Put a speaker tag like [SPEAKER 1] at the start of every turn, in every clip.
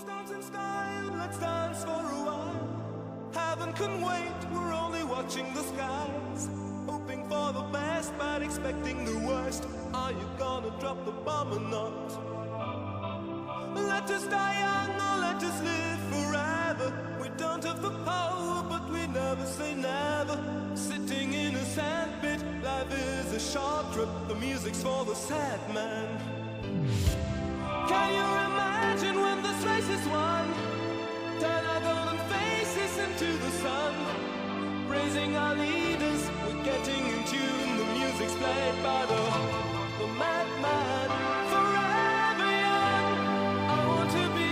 [SPEAKER 1] stars in sky and let's dance for a while. Heaven can wait, we're only watching the skies. Hoping for the best but expecting the worst. Are you gonna drop the bomb or not? Let us die young or let us live forever. We don't have the power but we never say never. Sitting in a sandpit, life is a short trip. The music's for the sad man. Can you imagine when this race is won? Turn our golden faces into the sun. Praising our leaders, we're getting in tune. The music's played by the madman. Forever young, I want to be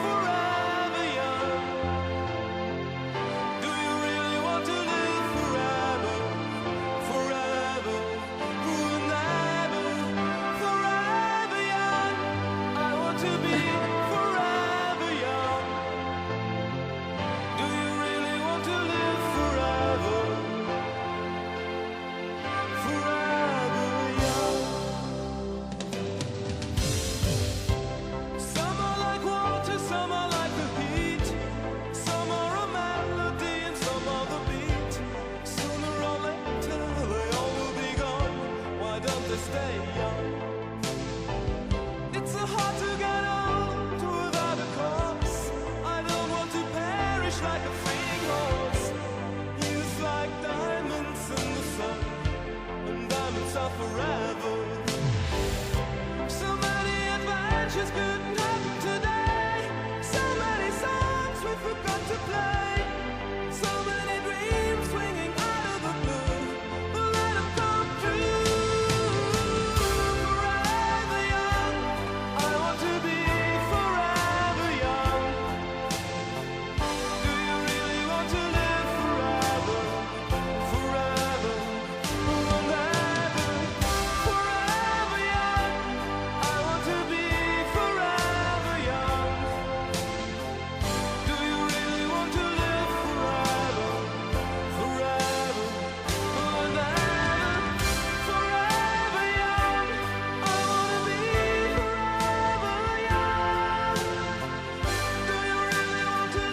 [SPEAKER 1] forever young. Do you really want to live forever? Forever, forever, forever young. I want to be forever young. Do you really want to live forever? Forever young. Some are like water, some are like the heat. Some are a melody and some are the beat. Sooner or later they all will be gone. Why don't they stay young? It's so hard to get old without a cause. I don't want to perish like a fleeing horse. Youth like diamonds in the sun, and diamonds are forever. So many adventures couldn't happen today. So many songs we forgot to play. So many dreams swinging out of the blue. But let them come true. Forever young, I want to be forever young. Do you really want to live forever? Forever, forever, forever young. I want to be forever young. Do you really want to live forever? Forever, forever, forever young. I want to be forever young. Do you really want to live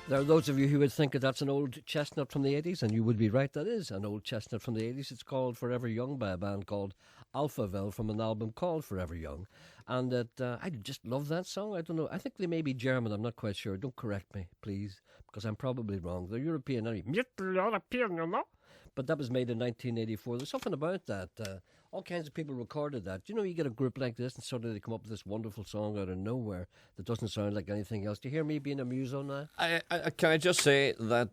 [SPEAKER 2] There are those of you who would think that that's an old chestnut from the 80s, and you would be right, that is an old chestnut from the 80s. It's called Forever Young by a band called Alphaville from an album called Forever Young. And I just love that song. I don't know. I think they may be German. I'm not quite sure. Don't correct me, please, because I'm probably wrong. They're European anyway. But that was made in 1984. There's something about that. All kinds of people recorded that. You know, you get a group like this and suddenly they come up with this wonderful song out of nowhere that doesn't sound like anything else. Do you hear me being a muso now?
[SPEAKER 3] Can I just say that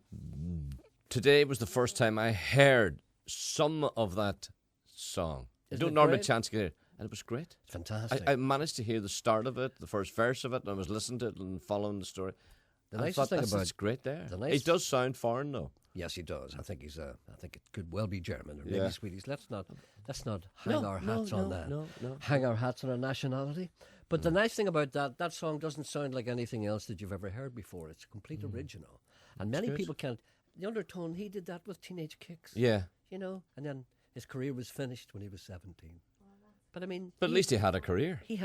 [SPEAKER 3] today was the first time I heard some of that song. I don't normally chance to hear it. And it was great.
[SPEAKER 2] It's fantastic.
[SPEAKER 3] I managed to hear the start of it, the first verse of it, and I was listening to it and following the story.
[SPEAKER 2] The nicest thing about
[SPEAKER 3] it's great there. He does sound foreign though.
[SPEAKER 2] Yes, he does. I think he's. I think it could well be German or maybe Swedish. Let's not hang our hats on that.
[SPEAKER 3] No.
[SPEAKER 2] Hang our hats on our nationality. But the nice thing about that song doesn't sound like anything else that you've ever heard before. It's a complete original, and many people can't. The undertone, he did that with Teenage Kicks.
[SPEAKER 3] Yeah,
[SPEAKER 2] you know, and then his career was finished when he was 17. But I mean,
[SPEAKER 3] at least he had a career.
[SPEAKER 2] He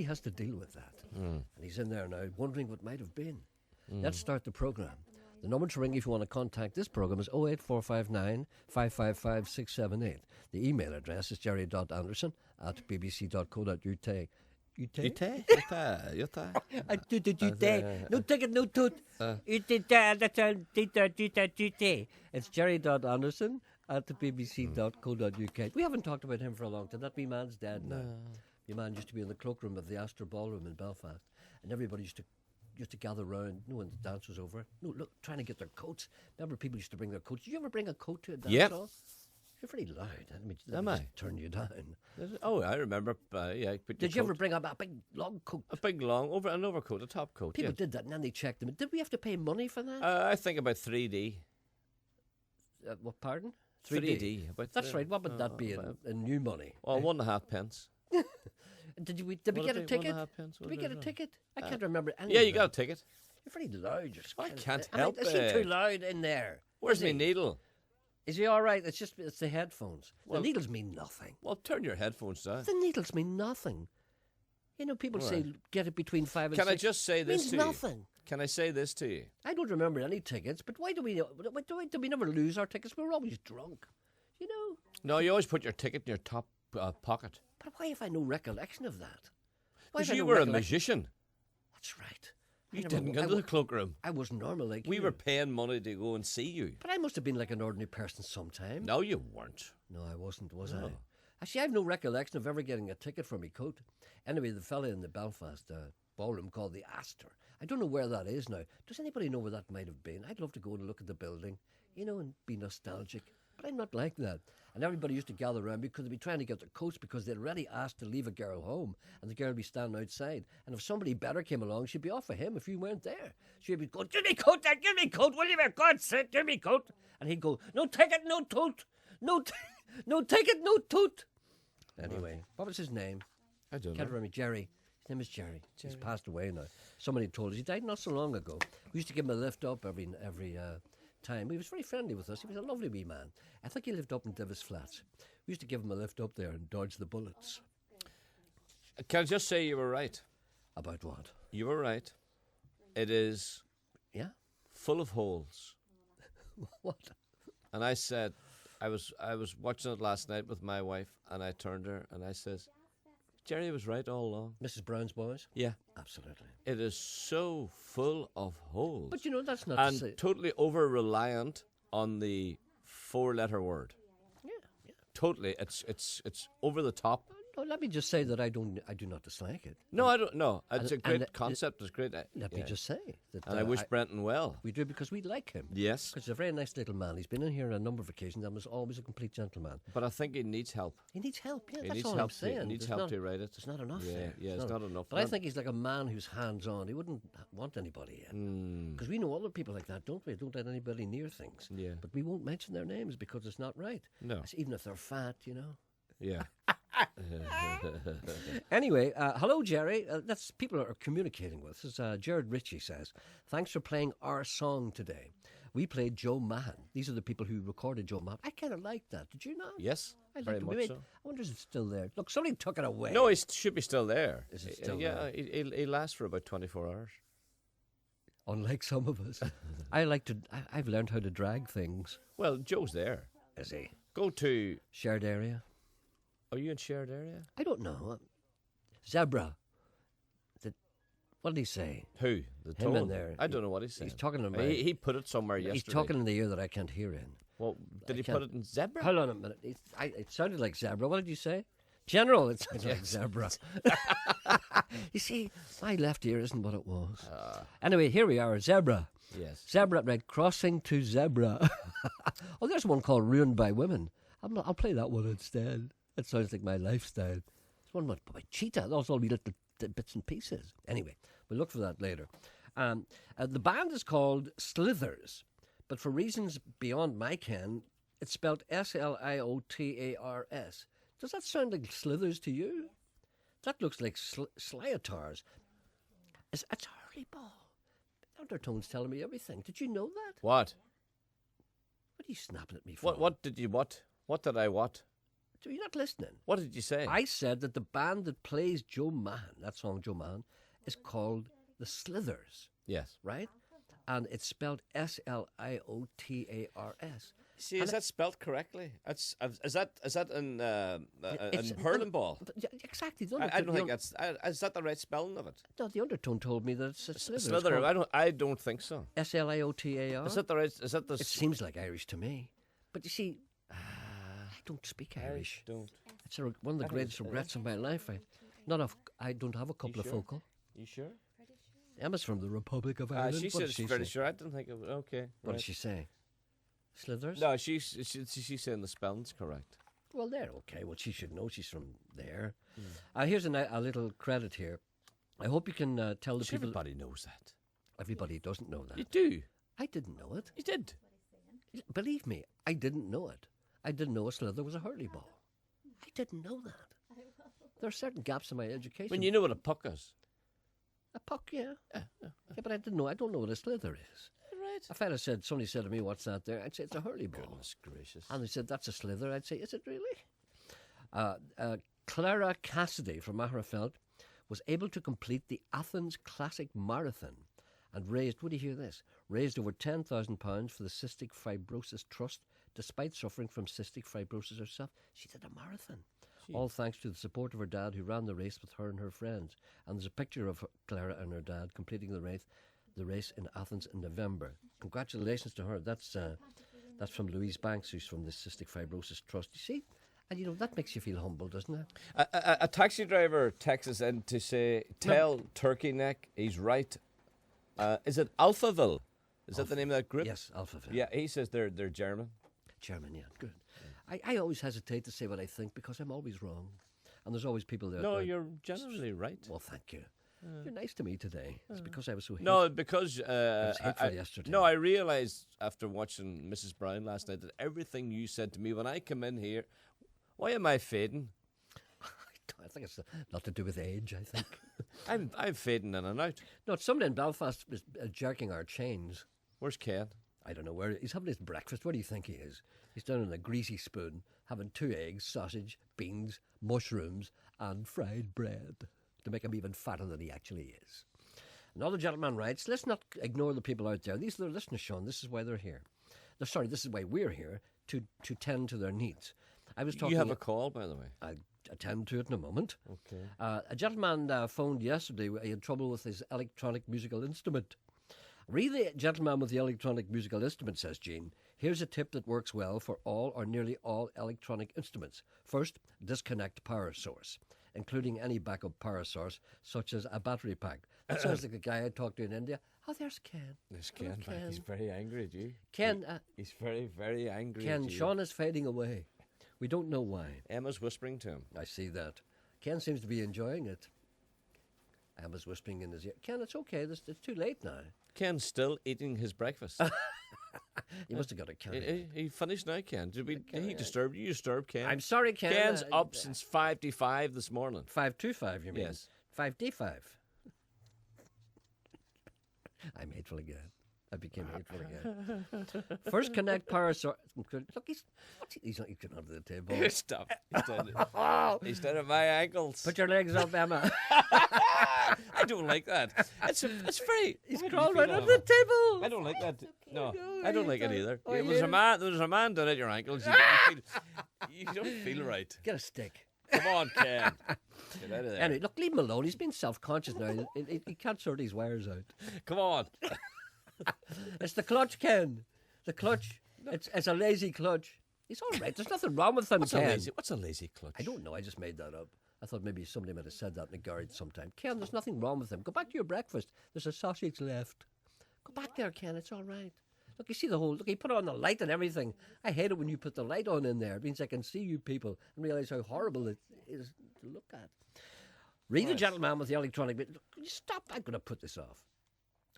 [SPEAKER 2] has to deal with that, and he's in there now, wondering what might have been. Let's start the programme. The number to ring if you want to contact this programme is 08459 555 678. The email address is jerry.anderson@bbc.co.uk. No ticket, no toot. It's jerry.anderson@bbc.co.uk. We haven't talked about him for a long time. That wee man's dead now. Your man used to be in the cloakroom of the Astor Ballroom in Belfast, and everybody used to gather round, when the dance was over. No, look, trying to get their coats. Remember, people used to bring their coats. Did you ever bring a coat to a dance
[SPEAKER 3] Yep.
[SPEAKER 2] hall? You're very loud. Let
[SPEAKER 3] Am
[SPEAKER 2] me
[SPEAKER 3] I?
[SPEAKER 2] just turn you down.
[SPEAKER 3] Oh, I remember. Yeah, put your
[SPEAKER 2] Did you ever
[SPEAKER 3] coat-
[SPEAKER 2] bring a big long coat?
[SPEAKER 3] a big long an overcoat, a top coat?
[SPEAKER 2] People
[SPEAKER 3] Yeah.
[SPEAKER 2] did that, and then they checked them. Did we have to pay money for that?
[SPEAKER 3] I think about 3D.
[SPEAKER 2] What, pardon?
[SPEAKER 3] 3D. About
[SPEAKER 2] That's right. What would that be in new money?
[SPEAKER 3] Well, 1.5 pence.
[SPEAKER 2] Did we
[SPEAKER 3] Would
[SPEAKER 2] get
[SPEAKER 3] it
[SPEAKER 2] a
[SPEAKER 3] be
[SPEAKER 2] ticket?
[SPEAKER 3] 1.5 pence?
[SPEAKER 2] Did we
[SPEAKER 3] Was
[SPEAKER 2] get
[SPEAKER 3] it?
[SPEAKER 2] a ticket? I can't remember any
[SPEAKER 3] Yeah,
[SPEAKER 2] of
[SPEAKER 3] you
[SPEAKER 2] that.
[SPEAKER 3] got a ticket.
[SPEAKER 2] You're very loud.
[SPEAKER 3] I can't
[SPEAKER 2] Am
[SPEAKER 3] help
[SPEAKER 2] Is he too
[SPEAKER 3] it.
[SPEAKER 2] loud in there?
[SPEAKER 3] Where's
[SPEAKER 2] Is
[SPEAKER 3] my
[SPEAKER 2] he?
[SPEAKER 3] needle?
[SPEAKER 2] Is he all right? It's the headphones.
[SPEAKER 3] Well-
[SPEAKER 2] the needles mean nothing.
[SPEAKER 3] Well, turn your headphones down.
[SPEAKER 2] The needles mean nothing. You know, people say
[SPEAKER 3] Right.
[SPEAKER 2] get it between 5 and
[SPEAKER 3] Can
[SPEAKER 2] 6.
[SPEAKER 3] I just say this
[SPEAKER 2] means
[SPEAKER 3] to
[SPEAKER 2] nothing.
[SPEAKER 3] you? Can I say this to you?
[SPEAKER 2] I don't remember any tickets, but why do we never lose our tickets? We're always drunk, you know.
[SPEAKER 3] No, you always put your ticket in your top pocket.
[SPEAKER 2] But why have I no recollection of that? Why
[SPEAKER 3] Because
[SPEAKER 2] have I
[SPEAKER 3] you
[SPEAKER 2] no
[SPEAKER 3] were a
[SPEAKER 2] recollection?
[SPEAKER 3] magician.
[SPEAKER 2] That's right. I
[SPEAKER 3] You
[SPEAKER 2] never-
[SPEAKER 3] didn't
[SPEAKER 2] I
[SPEAKER 3] go into the
[SPEAKER 2] wa-
[SPEAKER 3] cloakroom.
[SPEAKER 2] I wasn't normal like
[SPEAKER 3] We
[SPEAKER 2] you.
[SPEAKER 3] were paying money to go and see you.
[SPEAKER 2] But I must have been like an ordinary person sometime.
[SPEAKER 3] No, you weren't.
[SPEAKER 2] No, I wasn't, was
[SPEAKER 3] No.
[SPEAKER 2] I? Actually, I have no recollection of ever getting a ticket for my coat. Anyway, the fella in the Belfast ballroom called the Astor. I don't know where that is now. Does anybody know where that might have been? I'd love to go and look at the building, you know, and be nostalgic. But I'm not like that. And everybody used to gather around because they'd be trying to get their coats because they'd already asked to leave a girl home, and the girl would be standing outside. And if somebody better came along, she'd be off of him if you weren't there. She'd be going, "Give me coat, Dad, give me coat, will you, for God's sake, give me coat." And he'd go, "No ticket, no tote, no ticket, no tote." Anyway, what was his name?
[SPEAKER 3] I don't
[SPEAKER 2] Can't
[SPEAKER 3] know.
[SPEAKER 2] remember. Jerry. His name is Jerry. He's passed away now. Somebody told us he died not so long ago. We used to give him a lift up every time. He was very friendly with us. He was a lovely wee man. I think he lived up in Divis Flats. We used to give him a lift up there and dodge the bullets.
[SPEAKER 3] Can I just say you were right?
[SPEAKER 2] About what?
[SPEAKER 3] You were right. It is
[SPEAKER 2] Yeah.
[SPEAKER 3] full of holes.
[SPEAKER 2] What?
[SPEAKER 3] And I said, I was watching it last night with my wife, and I turned to her and I says, Gerry was right all along.
[SPEAKER 2] Mrs. Brown's boys.
[SPEAKER 3] Yeah,
[SPEAKER 2] Absolutely.
[SPEAKER 3] it is so full of holes.
[SPEAKER 2] But you know that's not
[SPEAKER 3] and
[SPEAKER 2] to say.
[SPEAKER 3] totally over reliant on the 4-letter word.
[SPEAKER 2] Yeah.
[SPEAKER 3] Totally, it's over the top.
[SPEAKER 2] No, let me just say that I do not dislike it.
[SPEAKER 3] No, I don't know. It's a
[SPEAKER 2] and
[SPEAKER 3] great
[SPEAKER 2] the-
[SPEAKER 3] concept. It's great.
[SPEAKER 2] Let me just say that.
[SPEAKER 3] And I wish Brenton well.
[SPEAKER 2] we do because we like him.
[SPEAKER 3] Yes,
[SPEAKER 2] Because he's a very nice little man. He's been in here on a number of occasions and was always a complete gentleman.
[SPEAKER 3] but I think he needs help.
[SPEAKER 2] He needs help. Yeah,
[SPEAKER 3] He
[SPEAKER 2] that's
[SPEAKER 3] needs
[SPEAKER 2] all
[SPEAKER 3] help.
[SPEAKER 2] I'm saying.
[SPEAKER 3] He needs
[SPEAKER 2] There's
[SPEAKER 3] help
[SPEAKER 2] not-
[SPEAKER 3] to write it.
[SPEAKER 2] There's not enough
[SPEAKER 3] Yeah,
[SPEAKER 2] there.
[SPEAKER 3] yeah,
[SPEAKER 2] There's
[SPEAKER 3] it's not enough.
[SPEAKER 2] But I think he's like a man who's hands-on. He wouldn't want anybody in. Because we know other people like that, don't we? Don't let anybody near things.
[SPEAKER 3] Yeah.
[SPEAKER 2] But we won't mention their names because it's not right.
[SPEAKER 3] No.
[SPEAKER 2] Even if they're fat, you know.
[SPEAKER 3] Yeah.
[SPEAKER 2] Anyway, hello, Jerry. That's people are communicating with us. This is, Jared Ritchie says, "Thanks for playing our song today. We played Joe Mahan. These are the people who recorded Joe Mahan. I kind of like that. Did you know?
[SPEAKER 3] Yes,
[SPEAKER 2] I
[SPEAKER 3] very
[SPEAKER 2] liked it.
[SPEAKER 3] much
[SPEAKER 2] We
[SPEAKER 3] so.
[SPEAKER 2] I wonder if it's still there. Look, somebody took it away.
[SPEAKER 3] No, he should be still there.
[SPEAKER 2] Is it still
[SPEAKER 3] yeah,
[SPEAKER 2] there?
[SPEAKER 3] he lasts for about 24 hours.
[SPEAKER 2] Unlike some of us. I've learned how to drag things.
[SPEAKER 3] Well, Joe's there.
[SPEAKER 2] Is he?
[SPEAKER 3] Go to.
[SPEAKER 2] Shared area?
[SPEAKER 3] Are you in shared area?
[SPEAKER 2] I don't know. Zebra. What did he say?
[SPEAKER 3] Who? The
[SPEAKER 2] Him in
[SPEAKER 3] tone?
[SPEAKER 2] there.
[SPEAKER 3] I don't know what he's saying.
[SPEAKER 2] He's talking to my...
[SPEAKER 3] He put it somewhere yesterday.
[SPEAKER 2] He's talking in the ear that I can't hear in.
[SPEAKER 3] Well, did he
[SPEAKER 2] can't-
[SPEAKER 3] put it in zebra?
[SPEAKER 2] Hold on a minute. It sounded like zebra. What did you say? General, it sounded like
[SPEAKER 3] Yes.
[SPEAKER 2] zebra. You see, my left ear isn't what it was. Anyway, here we are, zebra.
[SPEAKER 3] Yes.
[SPEAKER 2] Zebra, right, crossing to zebra. Oh, there's one called Ruined by Women. I'll play that one instead. That sounds like my lifestyle. There's one about cheetah. Those all be little bits and pieces. Anyway, we'll look for that later. The band is called Slithers, but for reasons beyond my ken, it's spelled Sliotars. Does that sound like Slithers to you? That looks like Sliotars. It's hurly ball. Undertone's telling me everything. Did you know that?
[SPEAKER 3] What?
[SPEAKER 2] What are you snapping at me for?
[SPEAKER 3] What did you what? What did I what?
[SPEAKER 2] Are you not listening?
[SPEAKER 3] What did you say?
[SPEAKER 2] I said that the band that plays Joe Mahan, that song Joe Mahan, is called the Slithers,
[SPEAKER 3] Yes.
[SPEAKER 2] right? And it's spelled Sliotars.
[SPEAKER 3] See, is that spelt correctly? Is that in hurling ball?
[SPEAKER 2] Yeah, exactly.
[SPEAKER 3] I don't think that's. Is that the right spelling of it?
[SPEAKER 2] No, the undertone told me that it's a Slither.
[SPEAKER 3] Slither. I don't think so.
[SPEAKER 2] Sliotar.
[SPEAKER 3] Is that the right? Is that the?
[SPEAKER 2] It seems like Irish to me. But you see, I don't speak Irish.
[SPEAKER 3] Don't.
[SPEAKER 2] It's one of the greatest regrets of my life. Not a. I don't have a couple of
[SPEAKER 3] sure?
[SPEAKER 2] focal.
[SPEAKER 3] You sure?
[SPEAKER 2] Emma's from the Republic of Ireland.
[SPEAKER 3] She
[SPEAKER 2] What
[SPEAKER 3] said
[SPEAKER 2] did
[SPEAKER 3] it's
[SPEAKER 2] she
[SPEAKER 3] pretty
[SPEAKER 2] say?
[SPEAKER 3] sure. I didn't think it was okay.
[SPEAKER 2] What
[SPEAKER 3] right.
[SPEAKER 2] did she say? Slithers?
[SPEAKER 3] No, she's saying the spelling's correct.
[SPEAKER 2] Well, they're okay. Well, she should know she's from there. Here's a little credit here. I hope you can tell the people.
[SPEAKER 3] Everybody knows that.
[SPEAKER 2] Everybody doesn't know that.
[SPEAKER 3] You do.
[SPEAKER 2] I didn't know it.
[SPEAKER 3] You did.
[SPEAKER 2] Believe me, I didn't know it. I didn't know a slither was a hurley ball. I didn't know that. There are certain gaps in my education.
[SPEAKER 3] When you know what a puck is.
[SPEAKER 2] A puck, yeah. Yeah, but I didn't know. I don't know what a slither is.
[SPEAKER 3] Right.
[SPEAKER 2] A fella said, somebody said to me, what's that there? I'd say, it's a hurley ball.
[SPEAKER 3] Goodness gracious.
[SPEAKER 2] And they said, that's a slither. I'd say, is it really? Clara Cassidy from Mahrafeld was able to complete the Athens Classic Marathon and raised, would you hear this, raised over £10,000 for the Cystic Fibrosis Trust, despite suffering from cystic fibrosis herself. She did a marathon. All thanks to the support of her dad, who ran the race with her and her friends. And there's a picture of Clara and her dad completing the race in Athens in November. Congratulations to her. That's from Louise Banks, who's from the Cystic Fibrosis Trust. You see? And, you know, that makes you feel humble, doesn't it?
[SPEAKER 3] A taxi driver texts us in to say, tell Turkey Neck he's right. Is it Alphaville? Is that the name of that group?
[SPEAKER 2] Yes, Alphaville.
[SPEAKER 3] Yeah, he says they're German.
[SPEAKER 2] German, yeah, good. I always hesitate to say what I think because I'm always wrong. And there's always people there.
[SPEAKER 3] No,
[SPEAKER 2] that
[SPEAKER 3] you're generally right.
[SPEAKER 2] Well, thank you. You're nice to me today. It's because I was so
[SPEAKER 3] No, because
[SPEAKER 2] I was hateful yesterday.
[SPEAKER 3] No, I realised after watching Mrs. Brown last night that everything you said to me when I come in here, why am I fading?
[SPEAKER 2] I think it's not to do with age, I think.
[SPEAKER 3] I'm fading in and out.
[SPEAKER 2] No, somebody in Belfast is jerking our chains.
[SPEAKER 3] Where's Ken?
[SPEAKER 2] I don't know where. He's having his breakfast. Where do you think he is? He's down in a greasy spoon, having 2 eggs, sausage, beans, mushrooms, and fried bread to make him even fatter than he actually is. Another gentleman writes, let's not ignore the people out there. These are their listeners, Sean. This is why they're here. This is why we're here, to tend to their needs. I was talking.
[SPEAKER 3] You have a call, by the way.
[SPEAKER 2] I'll attend to it in a moment.
[SPEAKER 3] Okay.
[SPEAKER 2] A gentleman phoned yesterday. He had trouble with his electronic musical instrument. Read the gentleman with the electronic musical instrument, says Jean. Here's a tip that works well for all or nearly all electronic instruments. First, disconnect power source, including any backup power source, such as a battery pack. That sounds like the guy I talked to in India. Oh, there's Ken.
[SPEAKER 3] There's
[SPEAKER 2] Hello,
[SPEAKER 3] Ken back. He's very angry at you.
[SPEAKER 2] Ken,
[SPEAKER 3] He's very, very angry
[SPEAKER 2] Ken,
[SPEAKER 3] at you.
[SPEAKER 2] Sean is fading away. We don't know why.
[SPEAKER 3] Emma's whispering to him.
[SPEAKER 2] I see that. Ken seems to be enjoying it. Emma's whispering in his ear. Ken, it's okay. It's too late now.
[SPEAKER 3] Ken's still eating his breakfast.
[SPEAKER 2] He must have got a carry.
[SPEAKER 3] He finished now, Ken. Did he disturb you? You disturbed Ken?
[SPEAKER 2] I'm sorry, Ken.
[SPEAKER 3] Ken's up since 5:05 this morning.
[SPEAKER 2] 5:25, you mean?
[SPEAKER 3] Yes.
[SPEAKER 2] 5D5. I'm hateful again. I became hateful again. First, connect power source. Look, he's not getting under the table.
[SPEAKER 3] Stop. He's down at my ankles.
[SPEAKER 2] Put your legs up, Emma.
[SPEAKER 3] I don't like that. It's very.
[SPEAKER 2] He's crawled right under the table.
[SPEAKER 3] I don't like that. No,
[SPEAKER 2] know,
[SPEAKER 3] I don't
[SPEAKER 2] you
[SPEAKER 3] like it
[SPEAKER 2] don't.
[SPEAKER 3] either.
[SPEAKER 2] Oh,
[SPEAKER 3] There's
[SPEAKER 2] yeah.
[SPEAKER 3] a man down at your ankles. You don't feel right.
[SPEAKER 2] Get a stick.
[SPEAKER 3] Come on, Ken. Get out of there.
[SPEAKER 2] Anyway, look, leave him alone. He's being self-conscious now. He can't sort his wires out.
[SPEAKER 3] Come on.
[SPEAKER 2] It's the clutch, Ken. The clutch. It's a lazy clutch. He's all right. There's nothing wrong with him,
[SPEAKER 3] What's
[SPEAKER 2] Ken.
[SPEAKER 3] a lazy clutch?
[SPEAKER 2] I don't know. I just made that up. I thought maybe somebody might have said that in a garage sometime. Ken, there's nothing wrong with him. Go back to your breakfast. There's a sausage left. Go back there, Ken. It's all right. Look, you see the whole... Look, he put on the light and everything. I hate it when you put the light on in there. It means I can see you people and realise how horrible it is to look at. Read the gentleman with the electronic... Look, stop. I'm going to put this off.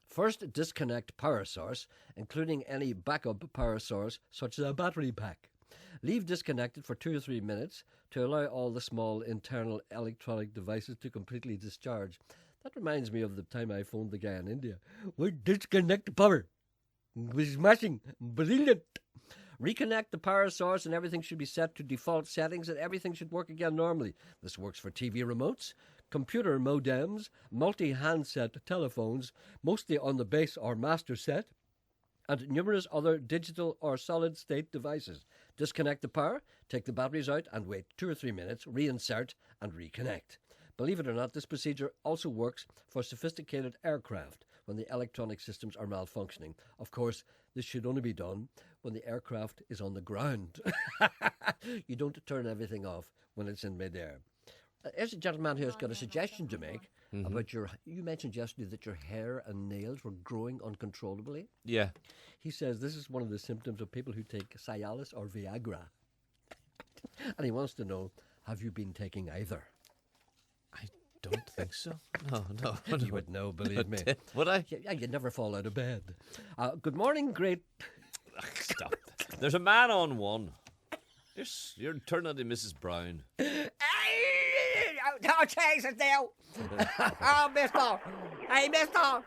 [SPEAKER 2] First, disconnect power source, including any backup power source, such as a battery pack. Leave disconnected for 2 or 3 minutes to allow all the small internal electronic devices to completely discharge. That reminds me of the time I phoned the guy in India. We disconnect the power. It was smashing. Brilliant. Reconnect the power source and everything should be set to default settings and everything should work again normally. This works for TV remotes, computer modems, multi-handset telephones, mostly on the base or master set, and numerous other digital or solid-state devices. Disconnect the power, take the batteries out and wait 2 or 3 minutes, reinsert and reconnect. Believe it or not, this procedure also works for sophisticated aircraft when the electronic systems are malfunctioning. Of course, this should only be done when the aircraft is on the ground. You don't turn everything off when it's in midair. Here's a gentleman who has got a suggestion to make about your. You mentioned yesterday that your hair and nails were growing uncontrollably.
[SPEAKER 3] Yeah.
[SPEAKER 2] He says this is one of the symptoms of people who take Cialis or Viagra. And he wants to know, have you been taking either?
[SPEAKER 3] I don't think so. No.
[SPEAKER 2] You would know, believe me.
[SPEAKER 3] Would I?
[SPEAKER 2] Yeah, you'd never fall out of bed. Good morning, great.
[SPEAKER 3] Stop. There's a man on one. You're turning into Mrs. Brown.
[SPEAKER 2] Oh, Jesus, now. Oh, mister. Hey, mister.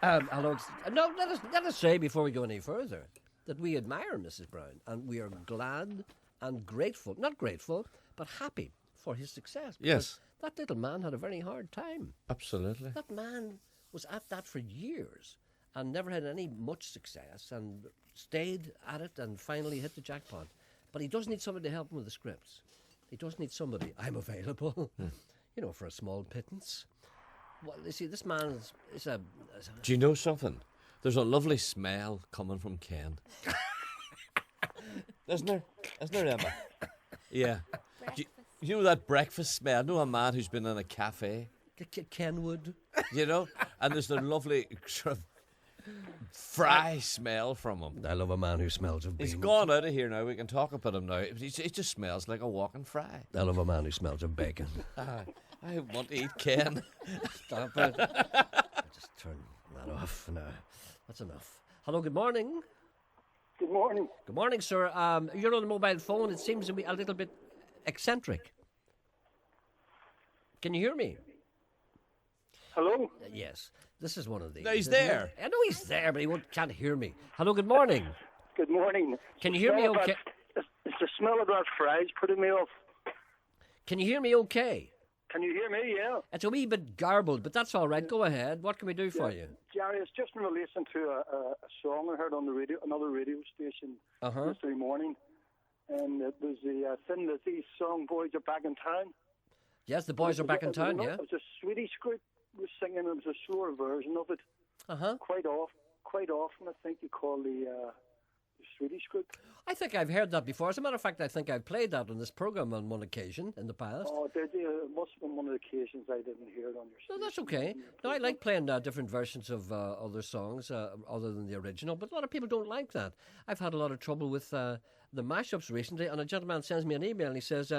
[SPEAKER 2] Hello. No, let us say before we go any further that we admire Mrs. Brown and we are glad and grateful, not grateful, but happy for his success.
[SPEAKER 3] Yes.
[SPEAKER 2] That little man had a very hard time.
[SPEAKER 3] Absolutely.
[SPEAKER 2] That man was at that for years and never had any much success and stayed at it and finally hit the jackpot. But he does need somebody to help him with the scripts. He does need somebody. I'm available, for a small pittance. Well, you see, this man is a...
[SPEAKER 3] Do you know something? There's a lovely smell coming from Ken. Isn't there, Emma? Yeah. Do you know that breakfast smell? I know a man who's been in a cafe.
[SPEAKER 2] Kenwood.
[SPEAKER 3] And there's the lovely sort of fry smell from him.
[SPEAKER 2] I love a man who smells of beans.
[SPEAKER 3] He's gone out of here now. We can talk about him now. He just smells like a walking fry.
[SPEAKER 2] I love a man who smells of bacon.
[SPEAKER 3] I want to eat Ken.
[SPEAKER 2] Stop it. I'll just turn that off now. That's enough. Hello, good morning.
[SPEAKER 4] Good morning.
[SPEAKER 2] Good morning, sir. You're on the mobile phone. It seems to be a little bit eccentric. Can you hear me?
[SPEAKER 4] Hello?
[SPEAKER 2] Yes. This is one of these.
[SPEAKER 3] No, he's there.
[SPEAKER 2] I know he's there, but he can't hear me. Hello, good morning.
[SPEAKER 4] Good morning.
[SPEAKER 2] Can you hear me okay?
[SPEAKER 4] It's the smell of that fries putting me off.
[SPEAKER 2] Can you hear me okay?
[SPEAKER 4] Can you hear me? Yeah.
[SPEAKER 2] It's a wee bit garbled, but that's all right. Go ahead. What can we do for you?
[SPEAKER 4] Gerry, it's just in relation to a song I heard on the radio, another radio station yesterday morning. And it was the Thin Lizzy song, Boys Are Back in Town.
[SPEAKER 2] Yes, the boys are back in town, yeah.
[SPEAKER 4] It was a Swedish group was singing. It was a slower version of it. Quite often, I think you call the Swedish group.
[SPEAKER 2] I think I've heard that before. As a matter of fact, I think I've played that on this program on one occasion in the past.
[SPEAKER 4] Oh, did you? It must have been one of the occasions I didn't hear it on your station.
[SPEAKER 2] No, that's okay. No, I like playing different versions of other songs other than the original, but a lot of people don't like that. I've had a lot of trouble with the mashups recently, and a gentleman sends me an email and he says,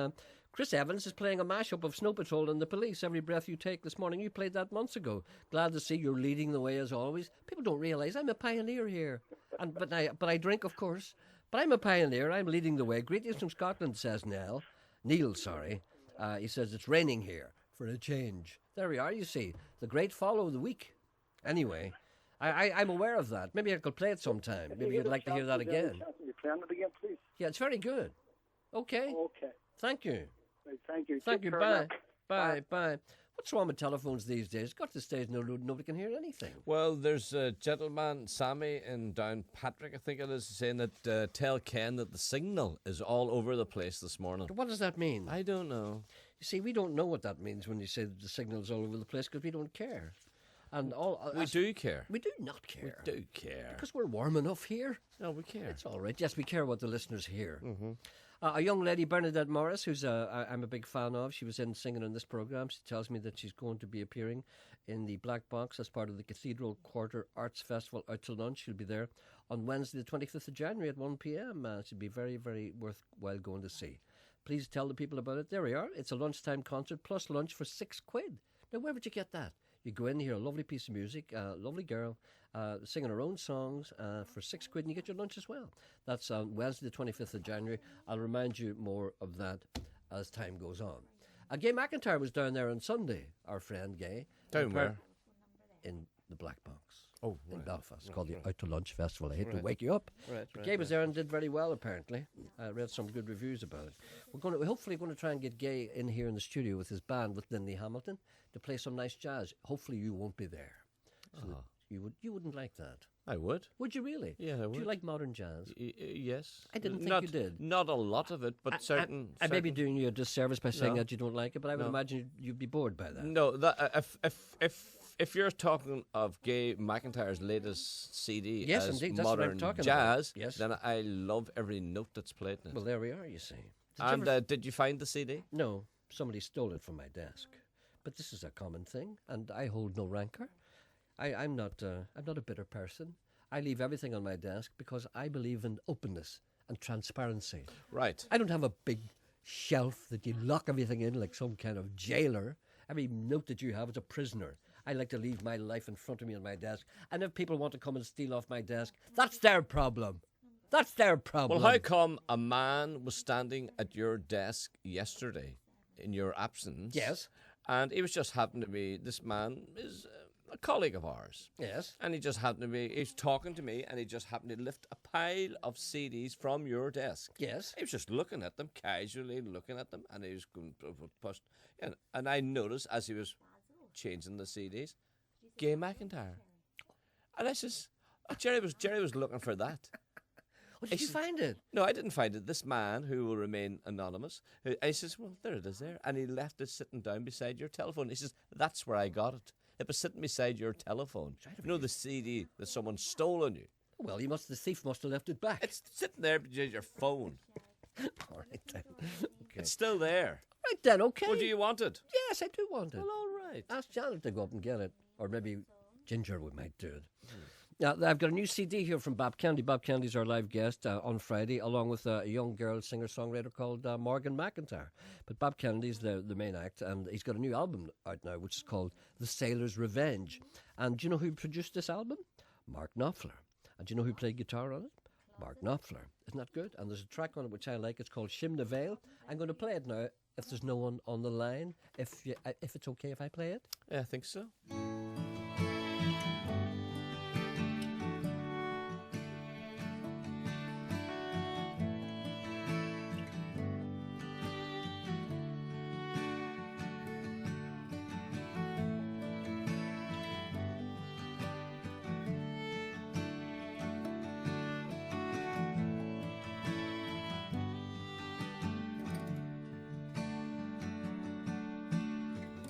[SPEAKER 2] Chris Evans is playing a mashup of Snow Patrol and the Police, Every Breath You Take this morning. You played that months ago. Glad to see you're leading the way as always. People don't realise I'm a pioneer here. But I drink, of course. But I'm a pioneer. I'm leading the way. Greetings from Scotland, says Neil. He says, it's raining here for a change. There we are, you see. The great follow of the week. Anyway, I'm aware of that. Maybe I could play it sometime. Maybe you'd like to hear that again.
[SPEAKER 4] You're playing it again, please.
[SPEAKER 2] Yeah, it's very good. Okay.
[SPEAKER 4] Okay.
[SPEAKER 2] Thank you.
[SPEAKER 4] Right, thank you.
[SPEAKER 2] Thank you.
[SPEAKER 4] Take
[SPEAKER 2] Bye.
[SPEAKER 4] care,
[SPEAKER 2] Bye. What's wrong with telephones these days? It's got to stage nobody can hear anything.
[SPEAKER 3] Well, there's a gentleman, Sammy, in Downpatrick, I think it is, saying that tell Ken that the signal is all over the place this morning.
[SPEAKER 2] What does that mean?
[SPEAKER 3] I don't know.
[SPEAKER 2] You see, we don't know what that means when you say that the signal's all over the place because we don't care. And
[SPEAKER 3] we do care.
[SPEAKER 2] We do not care.
[SPEAKER 3] We do care.
[SPEAKER 2] Because we're warm enough here.
[SPEAKER 3] No, we care.
[SPEAKER 2] It's all right. Yes, we care what the listeners hear. A young lady, Bernadette Morris, who's I'm a big fan of. She was in singing on this programme. She tells me that she's going to be appearing in the Black Box as part of the Cathedral Quarter Arts Festival out to lunch. She'll be there on Wednesday the 25th of January at 1 p.m. She'll be very, very worthwhile going to see. Please tell the people about it. There we are. It's a lunchtime concert plus lunch for £6. Now, where would you get that? You go in, hear a lovely piece of music, lovely girl, singing her own songs for £6 and you get your lunch as well. That's on Wednesday the 25th of January. I'll remind you more of that as time goes on. Gay McIntyre was down there on Sunday, our friend Gay.
[SPEAKER 3] Down where?
[SPEAKER 2] In the Black Box.
[SPEAKER 3] Oh,
[SPEAKER 2] in
[SPEAKER 3] right.
[SPEAKER 2] Belfast. It's called the Out to Lunch Festival. I hate to wake you up. Gay was there and did very well, apparently. I read some good reviews about it. We're hopefully going to try and get Gay in here in the studio with his band, with Linley Hamilton, to play some nice jazz. Hopefully you won't be there. So you wouldn't like that.
[SPEAKER 3] I would.
[SPEAKER 2] Would you really?
[SPEAKER 3] Yeah, I would.
[SPEAKER 2] Do you like modern jazz?
[SPEAKER 3] Yes.
[SPEAKER 2] I didn't think you did.
[SPEAKER 3] Not a lot of it, but certain.
[SPEAKER 2] I may be doing you a disservice by saying
[SPEAKER 3] No.
[SPEAKER 2] that you don't like it, but I would imagine you'd be bored by that.
[SPEAKER 3] No, if you're talking of Gay McIntyre's latest CD
[SPEAKER 2] Yes,
[SPEAKER 3] as
[SPEAKER 2] indeed, that's what I'm
[SPEAKER 3] modern
[SPEAKER 2] talking
[SPEAKER 3] jazz,
[SPEAKER 2] about. Yes.
[SPEAKER 3] then I love every note that's played in it.
[SPEAKER 2] Well, there we are, you see.
[SPEAKER 3] And did you find the CD?
[SPEAKER 2] No. somebody stole it from my desk. But this is a common thing, and I hold no rancor. I'm not a bitter person. I leave everything on my desk because I believe in openness and transparency.
[SPEAKER 3] Right.
[SPEAKER 2] I don't have a big shelf that you lock everything in like some kind of jailer. Every note that you have is a prisoner. I like to leave my life in front of me on my desk. And if people want to come and steal off my desk, that's their problem. That's their problem.
[SPEAKER 3] Well, how come a man was standing at your desk yesterday in your absence?
[SPEAKER 2] Yes.
[SPEAKER 3] And he was just happened to be, this man is a colleague of ours.
[SPEAKER 2] Yes.
[SPEAKER 3] And he just happened to be, he's talking to me, and he just happened to lift a pile of CDs from your desk.
[SPEAKER 2] Yes.
[SPEAKER 3] He was just looking at them, casually looking at them, and he was going, and I noticed as he was changing the CDs, Gay McIntyre. And I says, Gerry was looking for that.
[SPEAKER 2] Well, did you find it?
[SPEAKER 3] No, I didn't find it. This man, who will remain anonymous, I says, well, there it is there. And he left it sitting down beside your telephone. He says, that's where I got it. It was sitting beside your telephone. You know, the CD that someone stole on you.
[SPEAKER 2] Well, the thief must have left it back.
[SPEAKER 3] It's sitting there beside your phone.
[SPEAKER 2] All right, then. Okay.
[SPEAKER 3] It's still there.
[SPEAKER 2] Right then, okay.
[SPEAKER 3] Well, do you want it?
[SPEAKER 2] Yes, I do want it.
[SPEAKER 3] Well, all right.
[SPEAKER 2] Ask Janet to go up and get it. Or maybe Ginger might do it. Now, I've got a new CD here from Bob Candy. Bob Candy's our live guest on Friday, along with a young girl singer-songwriter called Morgan McIntyre. But Bob Candy's the main act, and he's got a new album out now, which is called The Sailor's Revenge. And do you know who produced this album? Mark Knopfler. And do you know who played guitar on it? Mark Knopfler. Isn't that good? And there's a track on it which I like. It's called Shim na Vale. I'm going to play it now if there's no one on the line. If it's okay if I play it?
[SPEAKER 3] Yeah, I think so.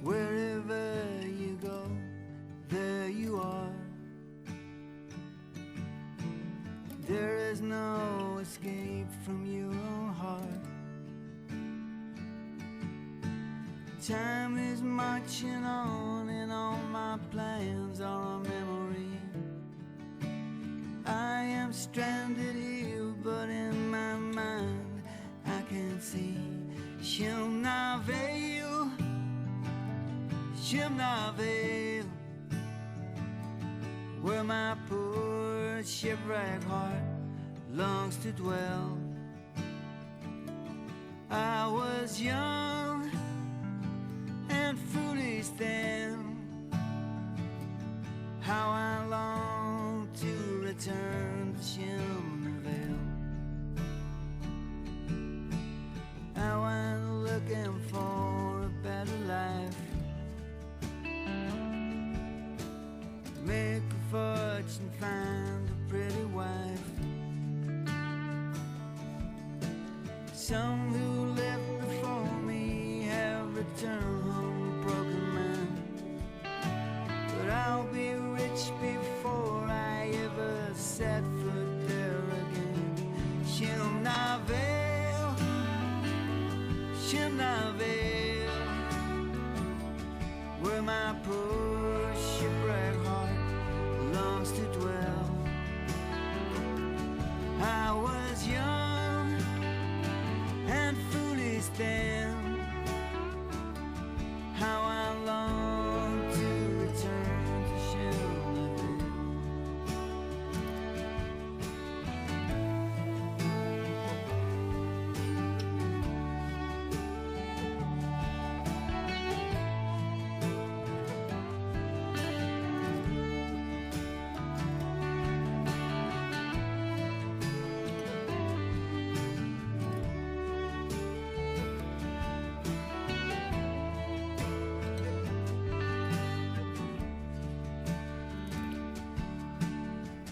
[SPEAKER 5] Wherever you go, there you are. There is no escape from your own heart. Time is marching on, and all my plans are a memory. I am stranded here, but in my mind I can see Shim na Vale, Shim na Vale, where my poor shipwrecked heart longs to dwell. I was young and foolish then. How I long to return to Shimmerville. I went looking for a better life, make a fortune, find a pretty wife. Some who lived before me have returned home broken men, but I'll be rich before I ever set foot there again. Shim na Vale, Shim na Vale, where my poor shipwrecked heart longs to dwell. I was young and foolish then. How I long to return to Shimmerville.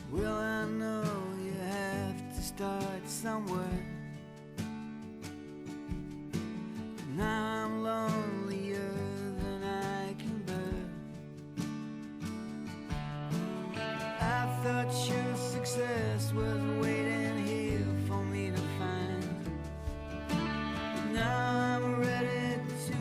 [SPEAKER 5] Well, I know you have to start somewhere. Now I'm lonelier than I can bear. I thought your success was waiting here for me to find. Now I'm ready to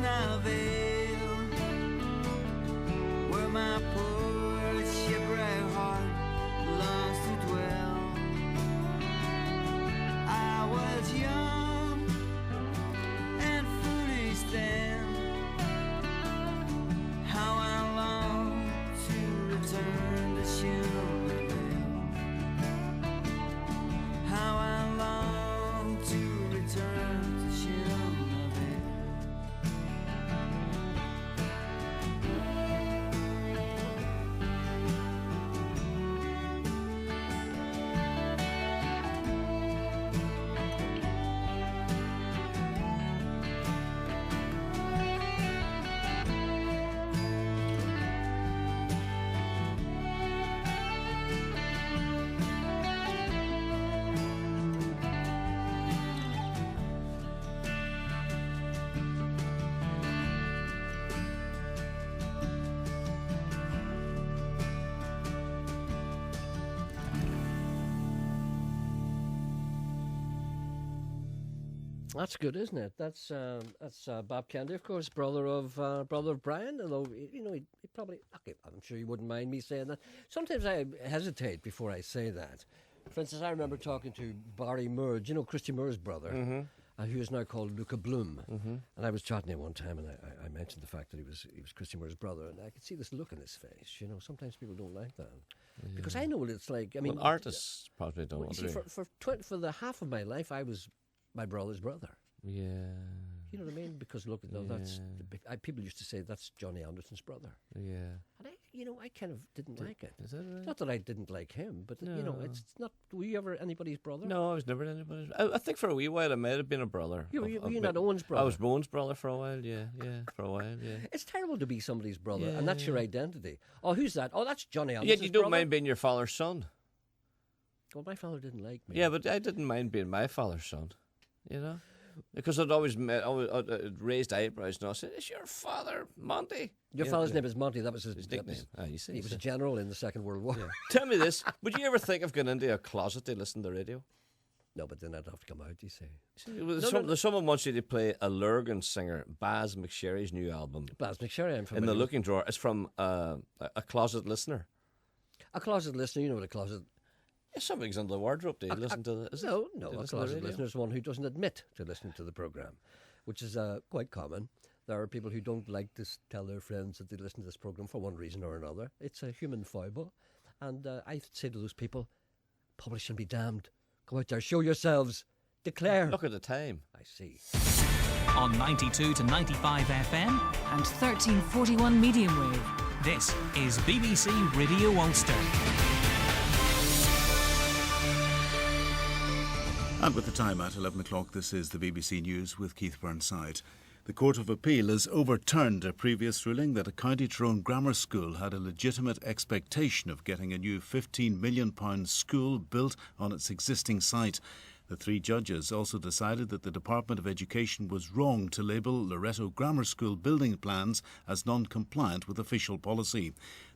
[SPEAKER 5] Vale, where my poor shipwrecked heart longs to dwell. I was young and foolish then. How I long to return to Schoonerville. How I long to return to Schoonerville.
[SPEAKER 2] That's good, isn't it? That's Bob Kennedy, of course, brother of Brian. Although you know, he probably. Okay, I'm sure you wouldn't mind me saying that. Sometimes I hesitate before I say that. For instance, I remember talking to Barry Moore, you know, Christy Moore's brother, who is now called Luca Bloom. And I was chatting to him one time, and I mentioned the fact that he was Christy Moore's brother, and I could see this look in his face. You know, sometimes people don't like that because I know what it's like. I mean,
[SPEAKER 3] Well, artists probably don't want
[SPEAKER 2] see,
[SPEAKER 3] to.
[SPEAKER 2] for the half of my life, I was my brother's brother.
[SPEAKER 3] Yeah.
[SPEAKER 2] You know what I mean? Because look, that's the big, people used to say that's Johnny Anderson's brother,
[SPEAKER 3] Yeah.
[SPEAKER 2] and I kind of didn't like it.
[SPEAKER 3] Is that right?
[SPEAKER 2] Not that I didn't like him, but you know,
[SPEAKER 3] No.
[SPEAKER 2] it's not. Were you ever anybody's brother?
[SPEAKER 3] No, I was never anybody's. I think for a wee while I might have been a brother.
[SPEAKER 2] You were
[SPEAKER 3] of
[SPEAKER 2] not Owen's brother.
[SPEAKER 3] I was Owen's brother for a while. Yeah, for a while. Yeah.
[SPEAKER 2] It's terrible to be somebody's brother,
[SPEAKER 3] Yeah,
[SPEAKER 2] and that's your identity. Oh, who's that? Oh, that's Johnny Anderson's
[SPEAKER 3] Yet you don't
[SPEAKER 2] brother.
[SPEAKER 3] mind being your father's son.
[SPEAKER 2] Well, my father didn't like me.
[SPEAKER 3] Yeah, but I didn't mind being my father's son. You know, because I'd always raised eyebrows, and I said, "Is your father Monty?"
[SPEAKER 2] Your
[SPEAKER 3] Yeah,
[SPEAKER 2] father's
[SPEAKER 3] yeah.
[SPEAKER 2] name is Monty. That was his
[SPEAKER 3] nickname. You see,
[SPEAKER 2] He was a general in the Second World War.
[SPEAKER 3] Tell me this: would you ever think of going into a closet to listen to the radio?
[SPEAKER 2] No, but then I'd have to come out. You see,
[SPEAKER 3] There's someone wants you to play a Lurgan singer, Baz McSherry's new album.
[SPEAKER 2] Baz McSherry, I'm
[SPEAKER 3] In
[SPEAKER 2] familiar
[SPEAKER 3] the
[SPEAKER 2] with.
[SPEAKER 3] looking drawer. It's from a closet listener.
[SPEAKER 2] A closet listener. You know what a closet.
[SPEAKER 3] Yeah, somebody's under the wardrobe. Do you listen to the?
[SPEAKER 2] No,
[SPEAKER 3] do you
[SPEAKER 2] a
[SPEAKER 3] listen to the
[SPEAKER 2] closet
[SPEAKER 3] radio?
[SPEAKER 2] listener is one who doesn't admit to listening to the program, which is quite common. There are people who don't like to tell their friends that they listen to this program for one reason or another. It's a human foible, and I say to those people, publish and be damned. Go out there, show yourselves, declare.
[SPEAKER 3] Look at the time.
[SPEAKER 2] I see.
[SPEAKER 6] On 92 to 95 FM,
[SPEAKER 7] and 1341 medium wave.
[SPEAKER 6] this is BBC Radio Ulster.
[SPEAKER 8] And with the time at 11 o'clock, this is the BBC News with Keith Burnside. The Court of Appeal has overturned a previous ruling that a County Tyrone grammar school had a legitimate expectation of getting a new £15 million school built on its existing site. The three judges also decided that the Department of Education was wrong to label Loreto Grammar School building plans as non-compliant with official policy.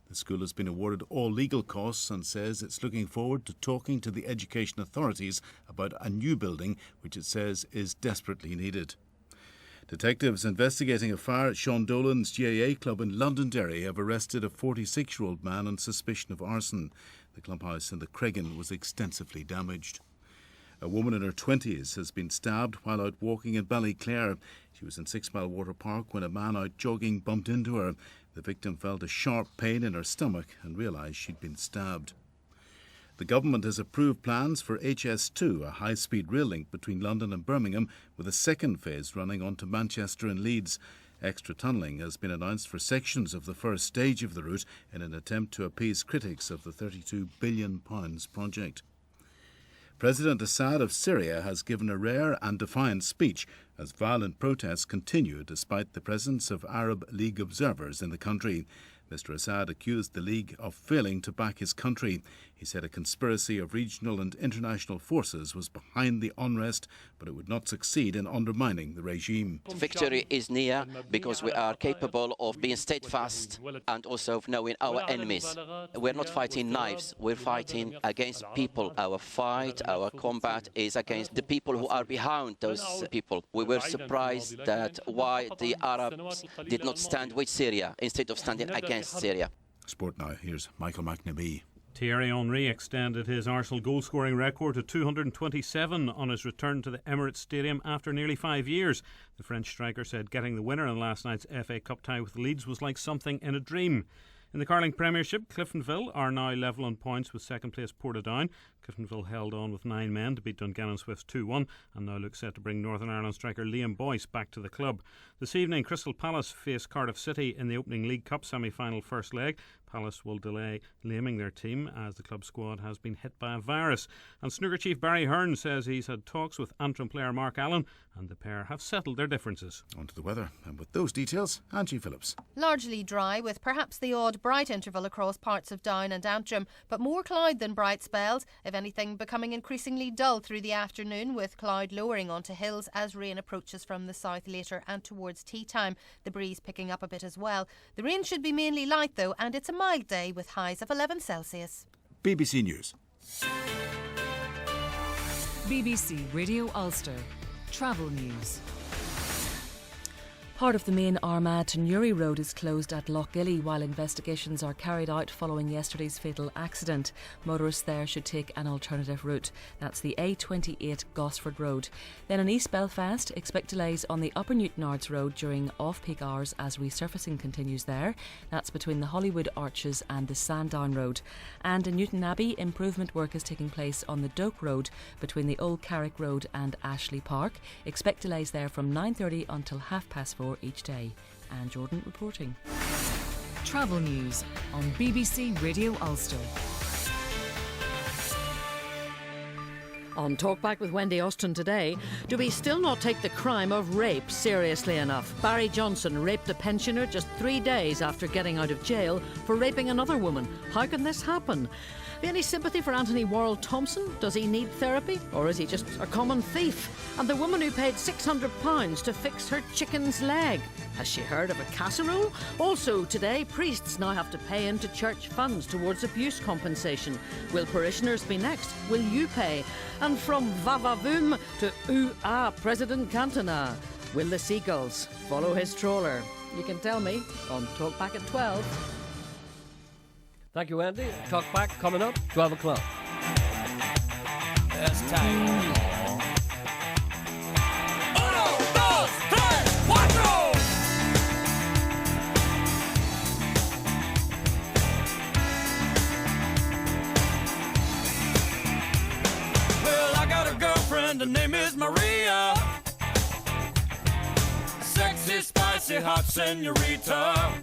[SPEAKER 8] The school has been awarded all legal costs and says it's looking forward to talking to the education authorities about a new building, which it says is desperately needed. Detectives investigating a fire at Sean Dolan's GAA club in Londonderry have arrested a 46-year-old man on suspicion of arson. The clubhouse in the Cregan was extensively damaged. A woman in her 20s has been stabbed while out walking in Ballyclare. She was in 6 Mile Water Park when a man out jogging bumped into her. The victim felt a sharp pain in her stomach and realised she'd been stabbed. The government has approved plans for HS2, a high-speed rail link between London and Birmingham, with a second phase running on to Manchester and Leeds. Extra tunnelling has been announced for sections of the first stage of the route in an attempt to appease critics of the £32 billion project. President Assad of Syria has given a rare and defiant speech as violent protests continue despite the presence of Arab League observers in the country. Mr. Assad accused the League of failing to back his country. He said a conspiracy of regional and international forces was behind the unrest, but it would not succeed in undermining the regime.
[SPEAKER 9] Victory is near because we are capable of being steadfast and also of knowing our enemies. We're not fighting knives, we're fighting against people. Our fight, our combat is against the people who are behind those people. We were surprised that why the Arabs did not stand with Syria instead of standing against Syria.
[SPEAKER 8] Sport now, here's Michael McNamee.
[SPEAKER 10] Thierry Henry extended his Arsenal goal-scoring record to 227 on his return to the Emirates Stadium after nearly 5 years. The French striker said getting the winner in last night's FA Cup tie with Leeds was like something in a dream. In the curling premiership, Cliftonville are now level on points with second place Portadown. Cliftonville held on with 9 men to beat Dungannon Swifts 2-1 and now look set to bring Northern Ireland striker Liam Boyce back to the club. This evening, Crystal Palace face Cardiff City in the opening League Cup semi-final first leg. Palace will delay naming their team as the club squad has been hit by a virus. And snooker chief Barry Hearn says he's had talks with Antrim player Mark Allen and the pair have settled their differences.
[SPEAKER 8] On to the weather, and with those details, Angie Phillips.
[SPEAKER 11] Largely dry, with perhaps the odd bright interval across parts of Down and Antrim, but more cloud than bright spells, if anything becoming increasingly dull through the afternoon, with cloud lowering onto hills as rain approaches from the south later and towards tea time. The breeze picking up a bit as well. The rain should be mainly light though, and it's a mild day with highs of 11 Celsius.
[SPEAKER 8] BBC News.
[SPEAKER 7] BBC Radio Ulster. Travel news. Part of the main Armagh to Newry road is closed at Lochgilly while investigations are carried out following yesterday's fatal accident. Motorists there should take an alternative route. That's the A28 Gosford Road. Then in East Belfast, expect delays on the Upper Newtonards Road during off-peak hours as resurfacing continues there. That's between the Hollywood Arches and the Sandown Road. And in Newton Abbey, improvement work is taking place on the Doak Road between the Old Carrick Road and Ashley Park. Expect delays there from 9:30 until 4:30 each day. Anne Jordan reporting. Travel news on BBC Radio Ulster.
[SPEAKER 12] On Talkback with Wendy Austin today, do we still not take the crime of rape seriously enough? Barry Johnson raped a pensioner just 3 days after getting out of jail for raping another woman. How can this happen? Have you any sympathy for Anthony Worrell Thompson? Does he need therapy, or is he just a common thief? And the woman who paid £600 to fix her chicken's leg, has she heard of a casserole? Also today, priests now have to pay into church funds towards abuse compensation. Will parishioners be next? Will you pay? And from va-va-voom to ooh-ah President Cantona, will the seagulls follow his trawler? You can tell me on Talkback at 12.
[SPEAKER 2] Thank you, Andy. Talk back coming up, 12 o'clock.
[SPEAKER 3] That's tight.
[SPEAKER 1] Well, I got a girlfriend, her name is Maria. Sexy, spicy, hot senorita.